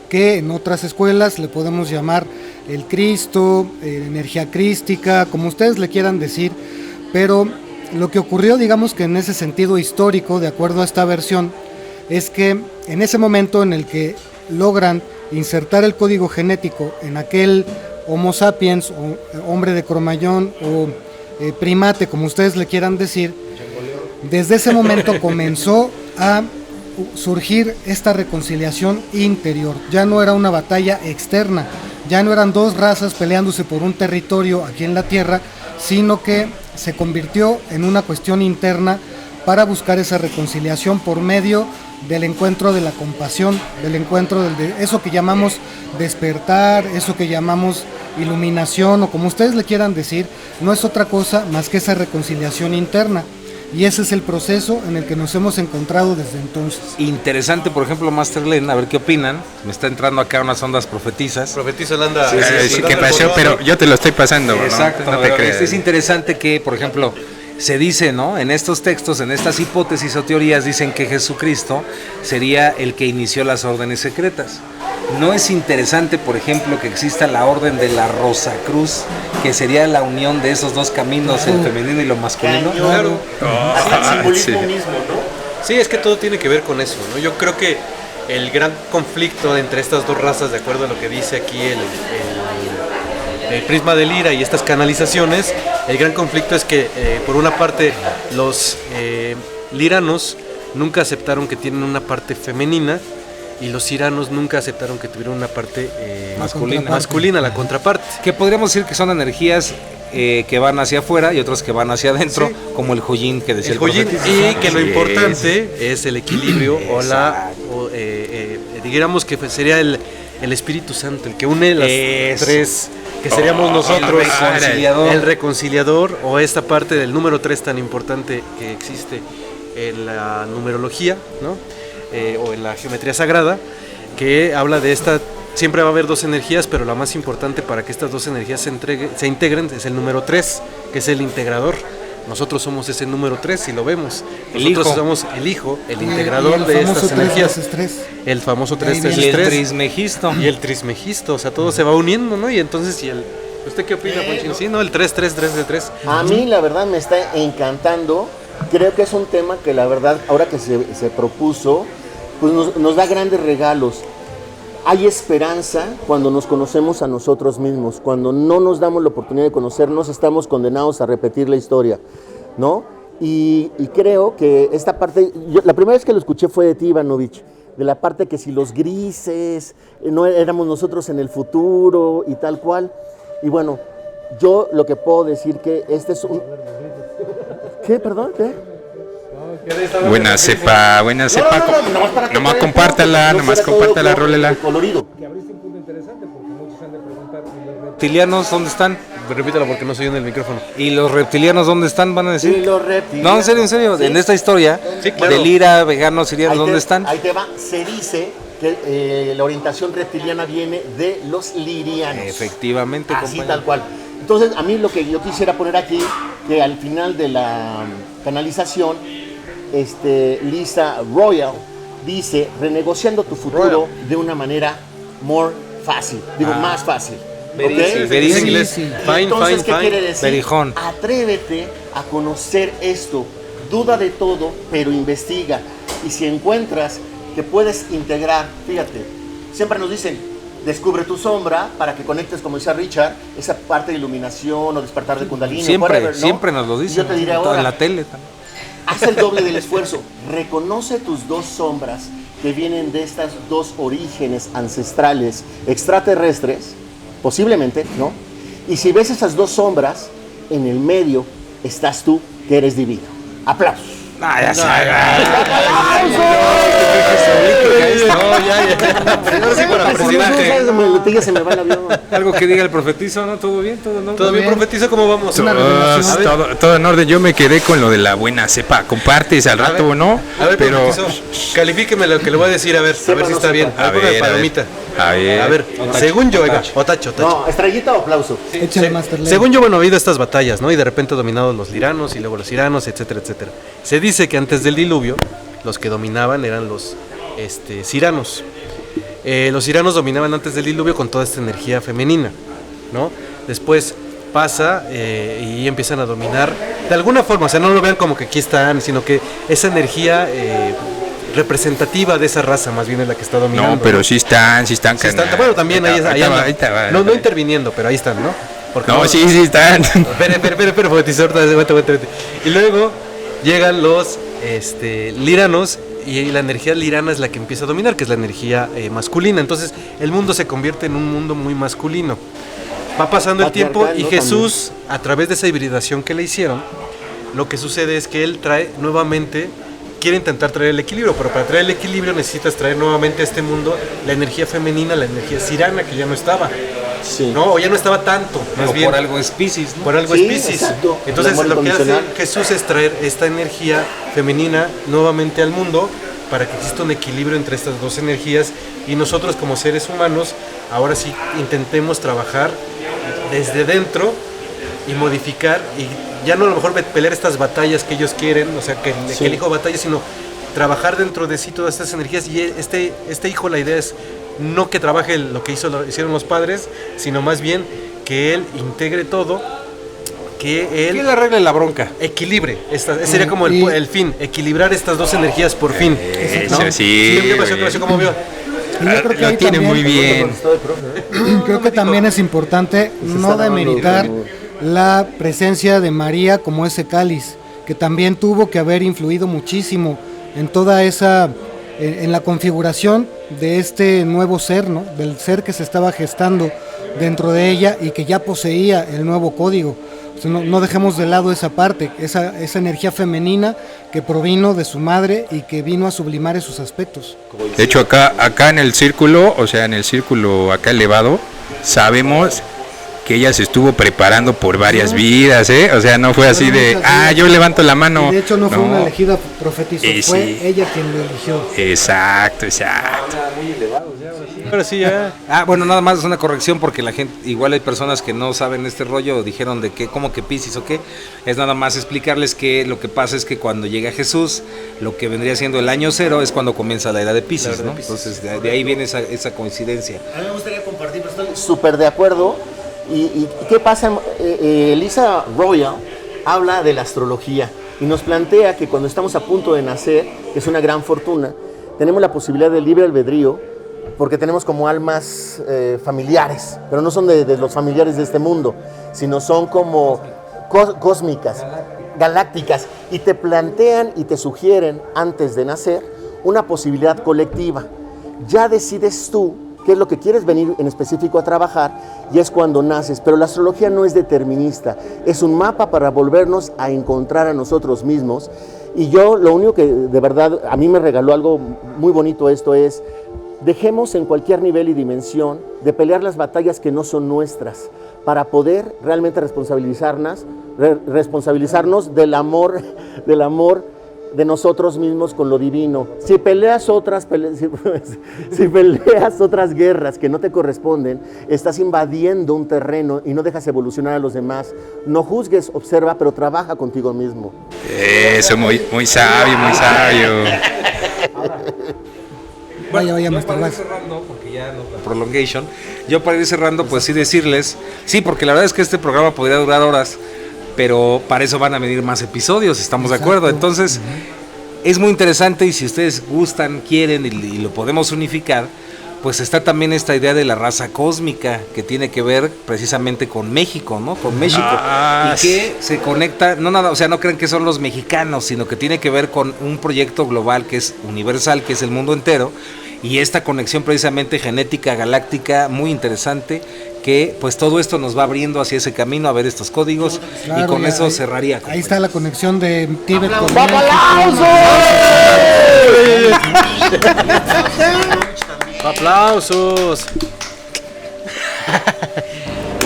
que en otras escuelas le podemos llamar el Cristo, energía crística, como ustedes le quieran decir. Pero lo que ocurrió, digamos que en ese sentido histórico, de acuerdo a esta versión, es que en ese momento en el que logran insertar el código genético en aquel Homo sapiens, o hombre de Cromañón, o primate, como ustedes le quieran decir, desde ese momento comenzó a surgir esta reconciliación interior. Ya no era una batalla externa, ya no eran dos razas peleándose por un territorio aquí en la Tierra, sino que se convirtió en una cuestión interna para buscar esa reconciliación por medio del encuentro de la compasión, del encuentro de eso que llamamos despertar, eso que llamamos iluminación, o como ustedes le quieran decir, no es otra cosa más que esa reconciliación interna. Y ese es el proceso en el que nos hemos encontrado desde entonces. Interesante, por ejemplo, Master Len, a ver qué opinan. Me está entrando acá unas ondas profetizas. Profetiza Landa. Sí, ¿qué pasó? Pero yo te lo estoy pasando, ¿no? Exacto, No te pero creas. es interesante que, por ejemplo, se dice, ¿no? En estos textos, en estas hipótesis o teorías, dicen que Jesucristo sería el que inició las órdenes secretas. ¿No es interesante, por ejemplo, que exista la orden de la Rosacruz, que sería la unión de esos dos caminos, el femenino y lo masculino? Claro. Hasta el simbolismo sí. mismo, ¿no? Sí, es que todo tiene que ver con eso, ¿no? Yo creo que el gran conflicto entre estas dos razas, de acuerdo a lo que dice aquí el prisma de Lira y estas canalizaciones, el gran conflicto es que, por una parte, los liranos nunca aceptaron que tienen una parte femenina, y los iranos nunca aceptaron que tuvieran una parte masculina, la contraparte. Que podríamos decir que son energías que van hacia afuera y otras que van hacia adentro, Sí. como el Hoyin que decía El el Hoyin, profeta. y que lo Sí. importante es el equilibrio o la, digamos que sería el Espíritu Santo, el que une las Eso. tres, que seríamos nosotros, el reconciliador. el reconciliador, o esta parte del número 3 tan importante que existe en la numerología, ¿no? O en la geometría sagrada, que habla de esta. Siempre va a haber dos energías, pero la más importante para que estas dos energías se integren es el número 3, que es el integrador, nosotros somos ese número 3, si lo vemos. El Nosotros hijo. somos el hijo, el Y integrador el de famoso estas energías. 3+3. El famoso De ahí 3, Y el 3, trismegisto. y el trismegisto, o sea, todo se va uniendo, ¿no? Y entonces, ¿usted qué opina, Ponchín? Sí, ¿no? El 3, 3, 3 de 3. A mí la verdad me está encantando. Creo que es un tema que la verdad, ahora que se propuso, pues nos da grandes regalos. Hay esperanza cuando nos conocemos a nosotros mismos. Cuando no nos damos la oportunidad de conocernos, estamos condenados a repetir la historia, ¿no? Y creo que esta parte, la primera vez que lo escuché fue de ti, Ivanovich, de la parte que si los grises, no éramos nosotros en el futuro y tal cual. Y bueno, yo lo que puedo decir que este es un... ¿Qué? ¿Perdón? ¿Qué? Buena cepa. Nomás compártela, rólela. Colorido. ¿Reptilianos dónde están? Repítelo porque no soy en el micrófono. ¿Y los reptilianos dónde están? Van a decir. Y los reptilianos. No, en serio. Sí. En esta historia Sí, claro. del IRA, veganos, sirianos, ¿dónde están? Ahí te va. Se dice que la orientación reptiliana viene de los lirianos. Efectivamente, Así compañero. tal cual. Entonces, a mí lo que yo quisiera poner aquí, que al final de la canalización, Lisa Royal dice, renegociando tu futuro de una manera más fácil. Very ¿Ok? easy, very Es easy. inglés. Sí. Fine, Entonces, fine, ¿qué quiere fine. decir? Berijón. Atrévete a conocer esto. Duda de todo, pero investiga. Y si encuentras que puedes integrar, fíjate, siempre nos dicen, descubre tu sombra para que conectes, como decía Richard, esa parte de iluminación o despertar de Kundalini. Siempre, whatever, ¿no? siempre nos lo Y dicen. yo te diré ahora, En la tele también. haz el doble del esfuerzo. Reconoce tus dos sombras que vienen de estas dos orígenes ancestrales extraterrestres, posiblemente, ¿no? Y si ves esas dos sombras, en el medio estás tú, que eres divino. ¡Aplausos! Ya No, ya. Ahora sí para personaje. Se me va el avión. Algo que diga el profetizo, ¿no? ¿Todo bien? ¿Todo no? ¿Todo bien, profetizo? ¿Cómo vamos? Una revelación. Todo en orden. Yo me quedé con lo de la buena cepa. Compartes al rato o no, A ver, pero profetizo, califíqueme lo que le voy a decir, a ver si no está sepa. bien. A Ponme ver, palomita. a ver. A ver, según yo, oiga, Otacho. No, estrellita o aplauso. Échale, Master Leo. Según yo, bueno, ha habido estas batallas, ¿no? Y de repente dominados los liranos y luego los iranos, etcétera, etcétera. Se dice que antes del diluvio, los que dominaban eran los ciranos. Los iranos dominaban antes del diluvio con toda esta energía femenina, ¿no? Después pasa y empiezan a dominar de alguna forma, o sea, no lo vean como que aquí están, sino que esa energía representativa de esa raza más bien es la que está dominando. no, pero ¿no? sí están. Sí están, bueno, también ahí andan. No interviniendo, pero ahí están, ¿no? Porque No, sí están. Espera, profetizor, aguanta. Y luego llegan los liranos y la energía lirana es la que empieza a dominar, que es la energía masculina. Entonces el mundo se convierte en un mundo muy masculino. Va pasando el tiempo y Patriarcal, ¿no? Jesús, a través de esa hibridación que le hicieron, lo que sucede es que él trae nuevamente, quiere intentar traer el equilibrio, pero para traer el equilibrio necesitas traer nuevamente a este mundo la energía femenina, la energía cirana, que ya no estaba. Sí. No, o ya no estaba tanto, más Pero bien. por algo es Piscis, ¿no? Por algo Sí, es Piscis. exacto. Entonces El amor lo que hace incondicional. Jesús es traer esta energía femenina nuevamente al mundo para que exista un equilibrio entre estas dos energías y nosotros como seres humanos ahora sí intentemos trabajar desde dentro y modificar y ya no a lo mejor pelear estas batallas que ellos quieren, o sea que el hijo batalla, sino trabajar dentro de sí todas estas energías y este hijo la idea es no que trabaje lo que hicieron los padres, sino más bien que él integre todo, que él ¿Quién le arregle la bronca? equilibre. Ese sería como Y- el fin, equilibrar estas dos energías por fin. Eso sí, ¿Qué pasó? güey. ¿Cómo vio? Y yo creo que Lo ahí tiene también- muy bien. Creo que también es importante no demeritar la presencia de María como ese cáliz, que también tuvo que haber influido muchísimo en toda esa, en la configuración de este nuevo ser, ¿no? Del ser que se estaba gestando dentro de ella y que ya poseía el nuevo código. O sea, no dejemos de lado esa parte, esa energía femenina que provino de su madre y que vino a sublimar esos aspectos. De hecho, acá en el círculo, o sea, en el círculo acá elevado, sabemos que ella se estuvo preparando por varias vidas, ¿eh? O sea, no fue así de, yo levanto la mano. Y de hecho no fue una elegida profetizó, fue sí. ella quien lo eligió. Exacto. Muy elevados ya, ahora sí. Ahora sí, ya. Bueno, nada más es una corrección porque la gente, igual hay personas que no saben este rollo, dijeron de que, ¿cómo que Piscis o qué? Es nada más explicarles que lo que pasa es que cuando llega Jesús, lo que vendría siendo el año cero es cuando comienza la era de Piscis, ¿no? Entonces de ahí viene esa coincidencia. A mí me gustaría compartir, pero estoy súper de acuerdo. ¿Y qué pasa? Lisa Royal habla de la astrología y nos plantea que cuando estamos a punto de nacer, que es una gran fortuna, tenemos la posibilidad del libre albedrío, porque tenemos como almas familiares, pero no son de los familiares de este mundo, sino son como cósmicas, galácticas, y te plantean y te sugieren antes de nacer una posibilidad colectiva. Ya decides tú qué es lo que quieres venir en específico a trabajar, y es cuando naces, pero la astrología no es determinista, es un mapa para volvernos a encontrar a nosotros mismos. Y yo lo único que de verdad a mí me regaló algo muy bonito esto es, dejemos en cualquier nivel y dimensión de pelear las batallas que no son nuestras, para poder realmente responsabilizarnos del amor de nosotros mismos con lo divino. Si peleas otras guerras que no te corresponden, estás invadiendo un terreno y no dejas evolucionar a los demás. No juzgues, observa, pero trabaja contigo mismo. Eso, muy sabio, muy sabio. Vaya, para ir cerrando, porque ya no prolongation, yo para ir cerrando, pues sí decirles, sí, porque la verdad es que este programa podría durar horas, pero para eso van a venir más episodios, estamos de acuerdo. Entonces, es muy interesante, y si ustedes gustan, quieren y lo podemos unificar, pues está también esta idea de la raza cósmica, que tiene que ver precisamente con México, ¿no? Con México. Y que se conecta, no nada, o sea, no crean que son los mexicanos, sino que tiene que ver con un proyecto global que es universal, que es el mundo entero, y esta conexión precisamente genética, galáctica, muy interesante, que pues todo esto nos va abriendo hacia ese camino, a ver estos códigos, claro, y con eso cerraría. Ahí está la conexión de Tíbet con ¡Aplausos!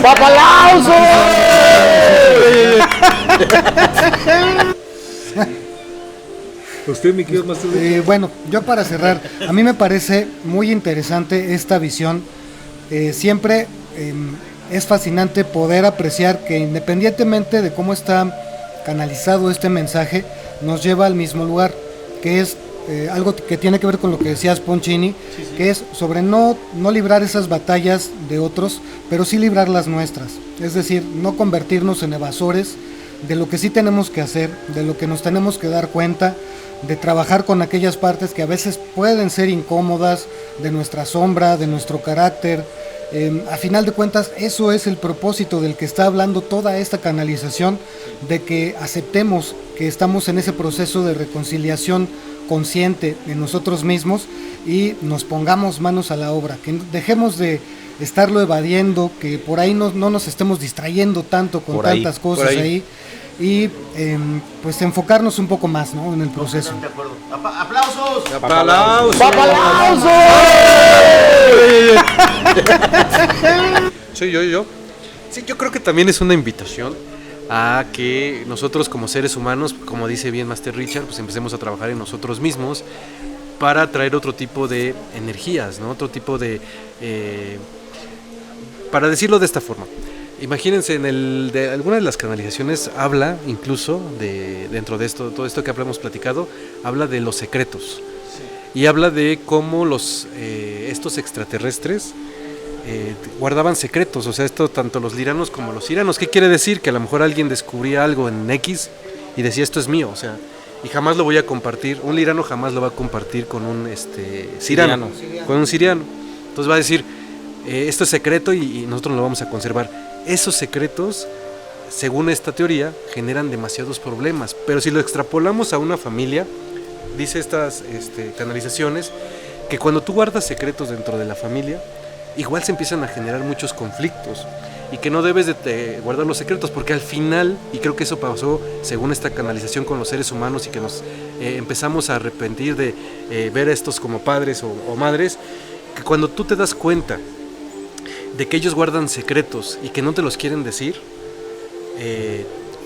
¡Papalausos! Usted, mi querido Master. Bueno, yo para cerrar, a mí me parece muy interesante esta visión. Siempre es fascinante poder apreciar que independientemente de cómo está canalizado este mensaje, nos lleva al mismo lugar, que es algo que tiene que ver con lo que decías, Ponchini, que es sobre no librar esas batallas de otros, pero sí librar las nuestras. Es decir, no convertirnos en evasores de lo que sí tenemos que hacer, de lo que nos tenemos que dar cuenta, de trabajar con aquellas partes que a veces pueden ser incómodas, de nuestra sombra, de nuestro carácter. A final de cuentas, eso es el propósito del que está hablando toda esta canalización, de que aceptemos que estamos en ese proceso de reconciliación consciente de nosotros mismos y nos pongamos manos a la obra, que dejemos de estarlo evadiendo, que por ahí no nos estemos distrayendo tanto con tantas cosas ahí, y pues enfocarnos un poco más, ¿no?, en el proceso. De acuerdo. ¡Aplausos! ¡Aplausos! ¡Aplausos! Sí, yo. Sí, yo creo que también es una invitación a que nosotros como seres humanos, como dice bien Master Richard, pues empecemos a trabajar en nosotros mismos para traer otro tipo de energías, ¿no? Otro tipo de... para decirlo de esta forma. Imagínense, de alguna de las canalizaciones habla incluso dentro de esto, todo esto que hemos platicado, habla de los secretos. Sí. Y habla de cómo estos extraterrestres guardaban secretos, o sea, esto tanto los liranos como los iranos. ¿Qué quiere decir? Que a lo mejor alguien descubría algo en X y decía, esto es mío, o sea, y jamás lo voy a compartir. Un lirano jamás lo va a compartir con un siriano, con un siriano. Entonces va a decir, esto es secreto y nosotros lo vamos a conservar. Esos secretos, según esta teoría, generan demasiados problemas, pero si lo extrapolamos a una familia, dice estas canalizaciones, que cuando tú guardas secretos dentro de la familia, igual se empiezan a generar muchos conflictos, y que no debes de guardar los secretos, porque al final, y creo que eso pasó según esta canalización con los seres humanos, y que nos empezamos a arrepentir de ver a estos como padres o madres, que cuando tú te das cuenta de que ellos guardan secretos y que no te los quieren decir,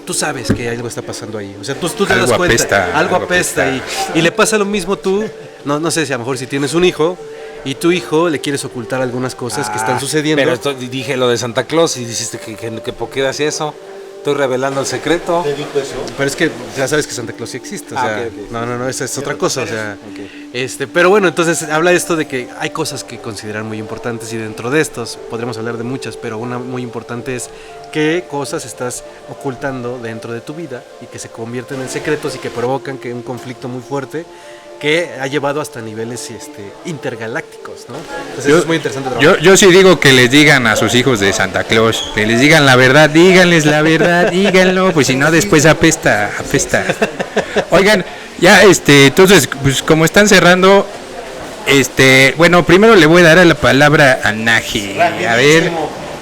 tú sabes que algo está pasando ahí. O sea, tú te das cuenta. Algo apesta. Y le pasa lo mismo tú. No sé si a lo mejor si tienes un hijo y tu hijo le quieres ocultar algunas cosas que están sucediendo. Pero dije lo de Santa Claus y dijiste que por qué hacía eso. Estoy revelando el secreto. ¿Te dijo eso? Pero es que ya sabes que Santa Claus sí existe. O sea, okay. No, esa es otra cosa. O sea, pero bueno, entonces habla esto de que hay cosas que consideran muy importantes y dentro de estos podremos hablar de muchas, pero una muy importante es qué cosas estás ocultando dentro de tu vida y que se convierten en secretos y que provocan que un conflicto muy fuerte que ha llevado hasta niveles intergalácticos, ¿no? Entonces eso es muy interesante trabajar. Yo sí digo que les digan a sus hijos de Santa Claus, que les digan la verdad, díganles la verdad, díganlo, pues si no después apesta. Oigan, ya entonces, pues como están cerrando, bueno, primero le voy a dar la palabra a Naji. A ver.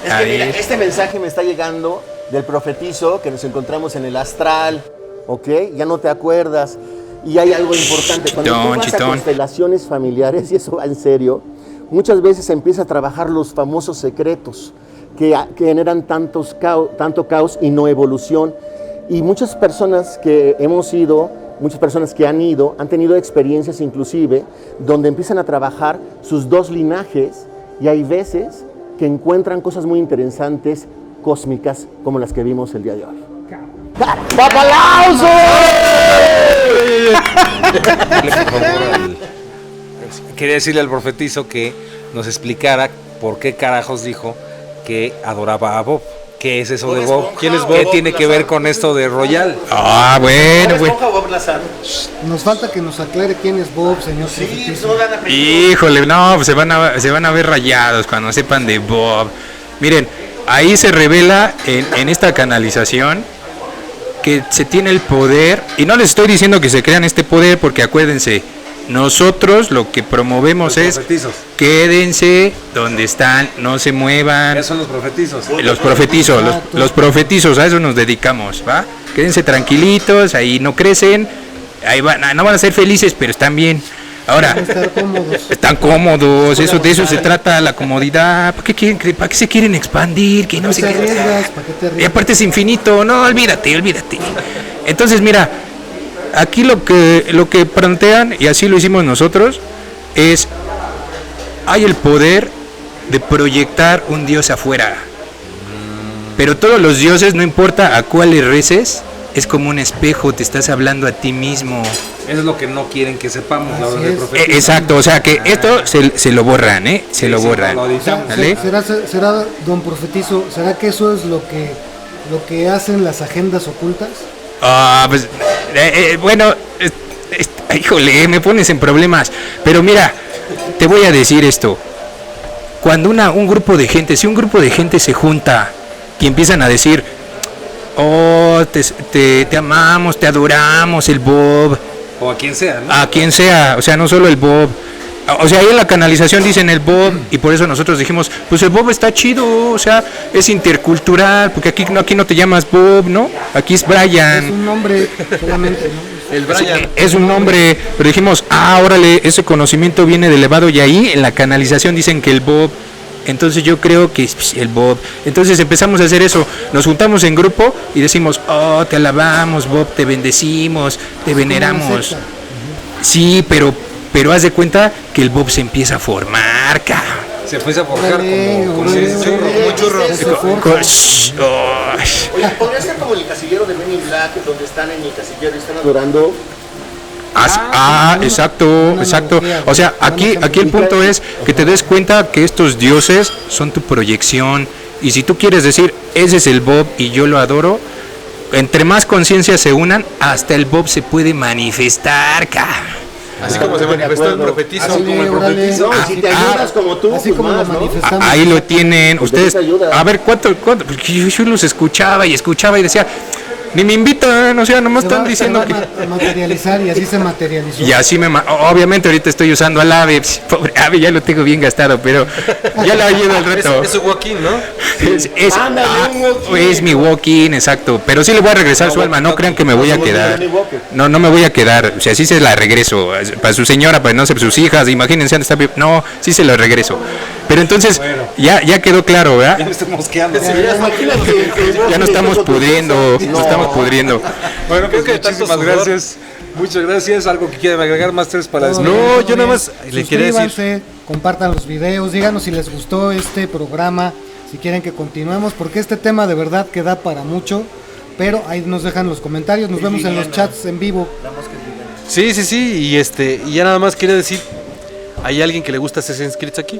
Es que mira, este mensaje me está llegando del profetizo que nos encontramos en el astral, ¿ok? Ya no te acuerdas. Y hay algo importante, cuando tú vas a constelaciones familiares, y eso va en serio, muchas veces se empieza a trabajar los famosos secretos que generan tanto caos y no evolución. Y muchas personas que han ido, han tenido experiencias inclusive, donde empiezan a trabajar sus dos linajes, y hay veces que encuentran cosas muy interesantes, cósmicas, como las que vimos el día de hoy. ¡Papalauso! Quería decirle al profetizo que nos explicara por qué carajos dijo que adoraba a Bob. ¿Qué es eso de Bob? ¿Quién es Bob? ¿Qué tiene que ver con esto de Royal? Bueno. Nos falta que nos aclare quién es Bob, señor profetizo. Híjole, no, pues se van a ver rayados cuando sepan de Bob. Miren, ahí se revela en esta canalización que se tiene el poder, y no les estoy diciendo que se crean este poder, porque acuérdense, nosotros lo que promovemos es profetizos. Quédense donde están, no se muevan. ¿Qué son los profetizos? Los profetizos, a eso nos dedicamos, ¿va? Quédense tranquilitos, ahí no crecen, no van a ser felices, pero están bien. Ahora, están cómodos, de eso se trata la comodidad. ¿Para qué se quieren expandir? Que no se arriesgas, y aparte es infinito, no, olvídate. Entonces, mira, aquí lo que plantean, y así lo hicimos nosotros, es, hay el poder de proyectar un dios afuera. Pero todos los dioses, no importa a cuál le reces, es como un espejo, te estás hablando a ti mismo. Eso es lo que no quieren que sepamos, la hora del profetizo. Exacto, o sea que esto se lo borran, se lo borran. ¿Será, don profetizo, será que eso es lo que hacen las agendas ocultas? Pues, bueno, híjole, me pones en problemas. Pero mira, te voy a decir esto. Cuando un grupo de gente se junta y empiezan a decir, te amamos, te adoramos, el Bob. O a quien sea, ¿no? A quien sea, o sea, no solo el Bob. O sea, ahí en la canalización dicen el Bob, y por eso nosotros dijimos, pues el Bob está chido, o sea, es intercultural, porque aquí no te llamas Bob, ¿no? Aquí es Brian. Es un nombre solamente, ¿no? El Brian. Es un nombre, pero dijimos, órale, ese conocimiento viene de elevado, y ahí en la canalización dicen que el Bob. Entonces yo creo que es el Bob. Entonces empezamos a hacer eso. Nos juntamos en grupo y decimos, te alabamos, Bob, te bendecimos, te veneramos. Sí, pero haz de cuenta que el Bob se empieza a formar, Se empieza a forjar como churro. Podría ser como el casillero de Men in Black, donde están en el casillero y están adorando. Exacto. O sea, aquí el punto es que te des cuenta que estos dioses son tu proyección. Y si tú quieres decir, ese es el Bob y yo lo adoro, entre más conciencias se unan, hasta el Bob se puede manifestar, Así como se manifestó el profetizo. Como el profetizo. No, si te ayudas como tú, así como lo manifestamos. Ahí lo tienen. Ustedes, a ver, ¿cuánto? Porque yo los escuchaba y decía, ni me invitan, o sea, nomás están diciendo que... a materializar, y así se materializó. Y así obviamente ahorita estoy usando al ave, pobre ave, ya lo tengo bien gastado, pero ya le ayudo al reto. Es su walk-in, ¿no? Es mi walk-in, exacto, pero sí le voy a regresar su alma, no crean que me voy a quedar. No me voy a quedar, o sea, sí se la regreso, para su señora, para no ser sus hijas, imagínense, no, sí se la regreso. Pero entonces, ya quedó claro, Ya ¿verdad? me estoy mosqueando. Ya nos estamos pudriendo, nos estamos pudriendo. Bueno, pues Creo que de tanto muchísimas sudor. gracias. Muchas gracias. ¿Algo que quieran agregar, Masters, para despedir? No, yo nada más le quería decir. Suscríbanse, compartan los videos, díganos si les gustó este programa, si quieren que continuemos, porque este tema de verdad que da para mucho, pero ahí nos dejan los comentarios, nos vemos en los chats en vivo. Sí, y ya nada más quería decir, ¿hay alguien que le gusta Assassin's Creed aquí?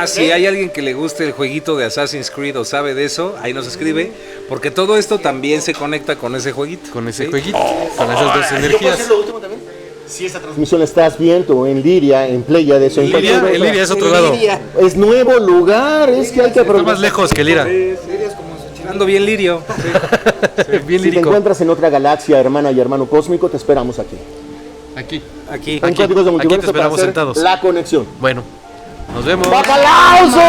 Si hay alguien que le guste el jueguito de Assassin's Creed o sabe de eso, ahí nos escribe, porque todo esto también se conecta con ese jueguito. Con ese jueguito, con esas dos energías. Si esta transmisión la estás viendo en Liria, en Playa de eso, en Liria, cualquier el otra- Liria es otro lado. Es nuevo lugar, es que hay que Está aprovechar. más lejos que Lira. Ando bien lirio. Bien Si te lírico. encuentras en otra galaxia, hermana y hermano cósmico, te esperamos aquí. Aquí. Aquí. En Códigos de aquí te Multiverso para esperamos hacer sentados. la conexión. Bueno, nos vemos. ¡Bacalauso!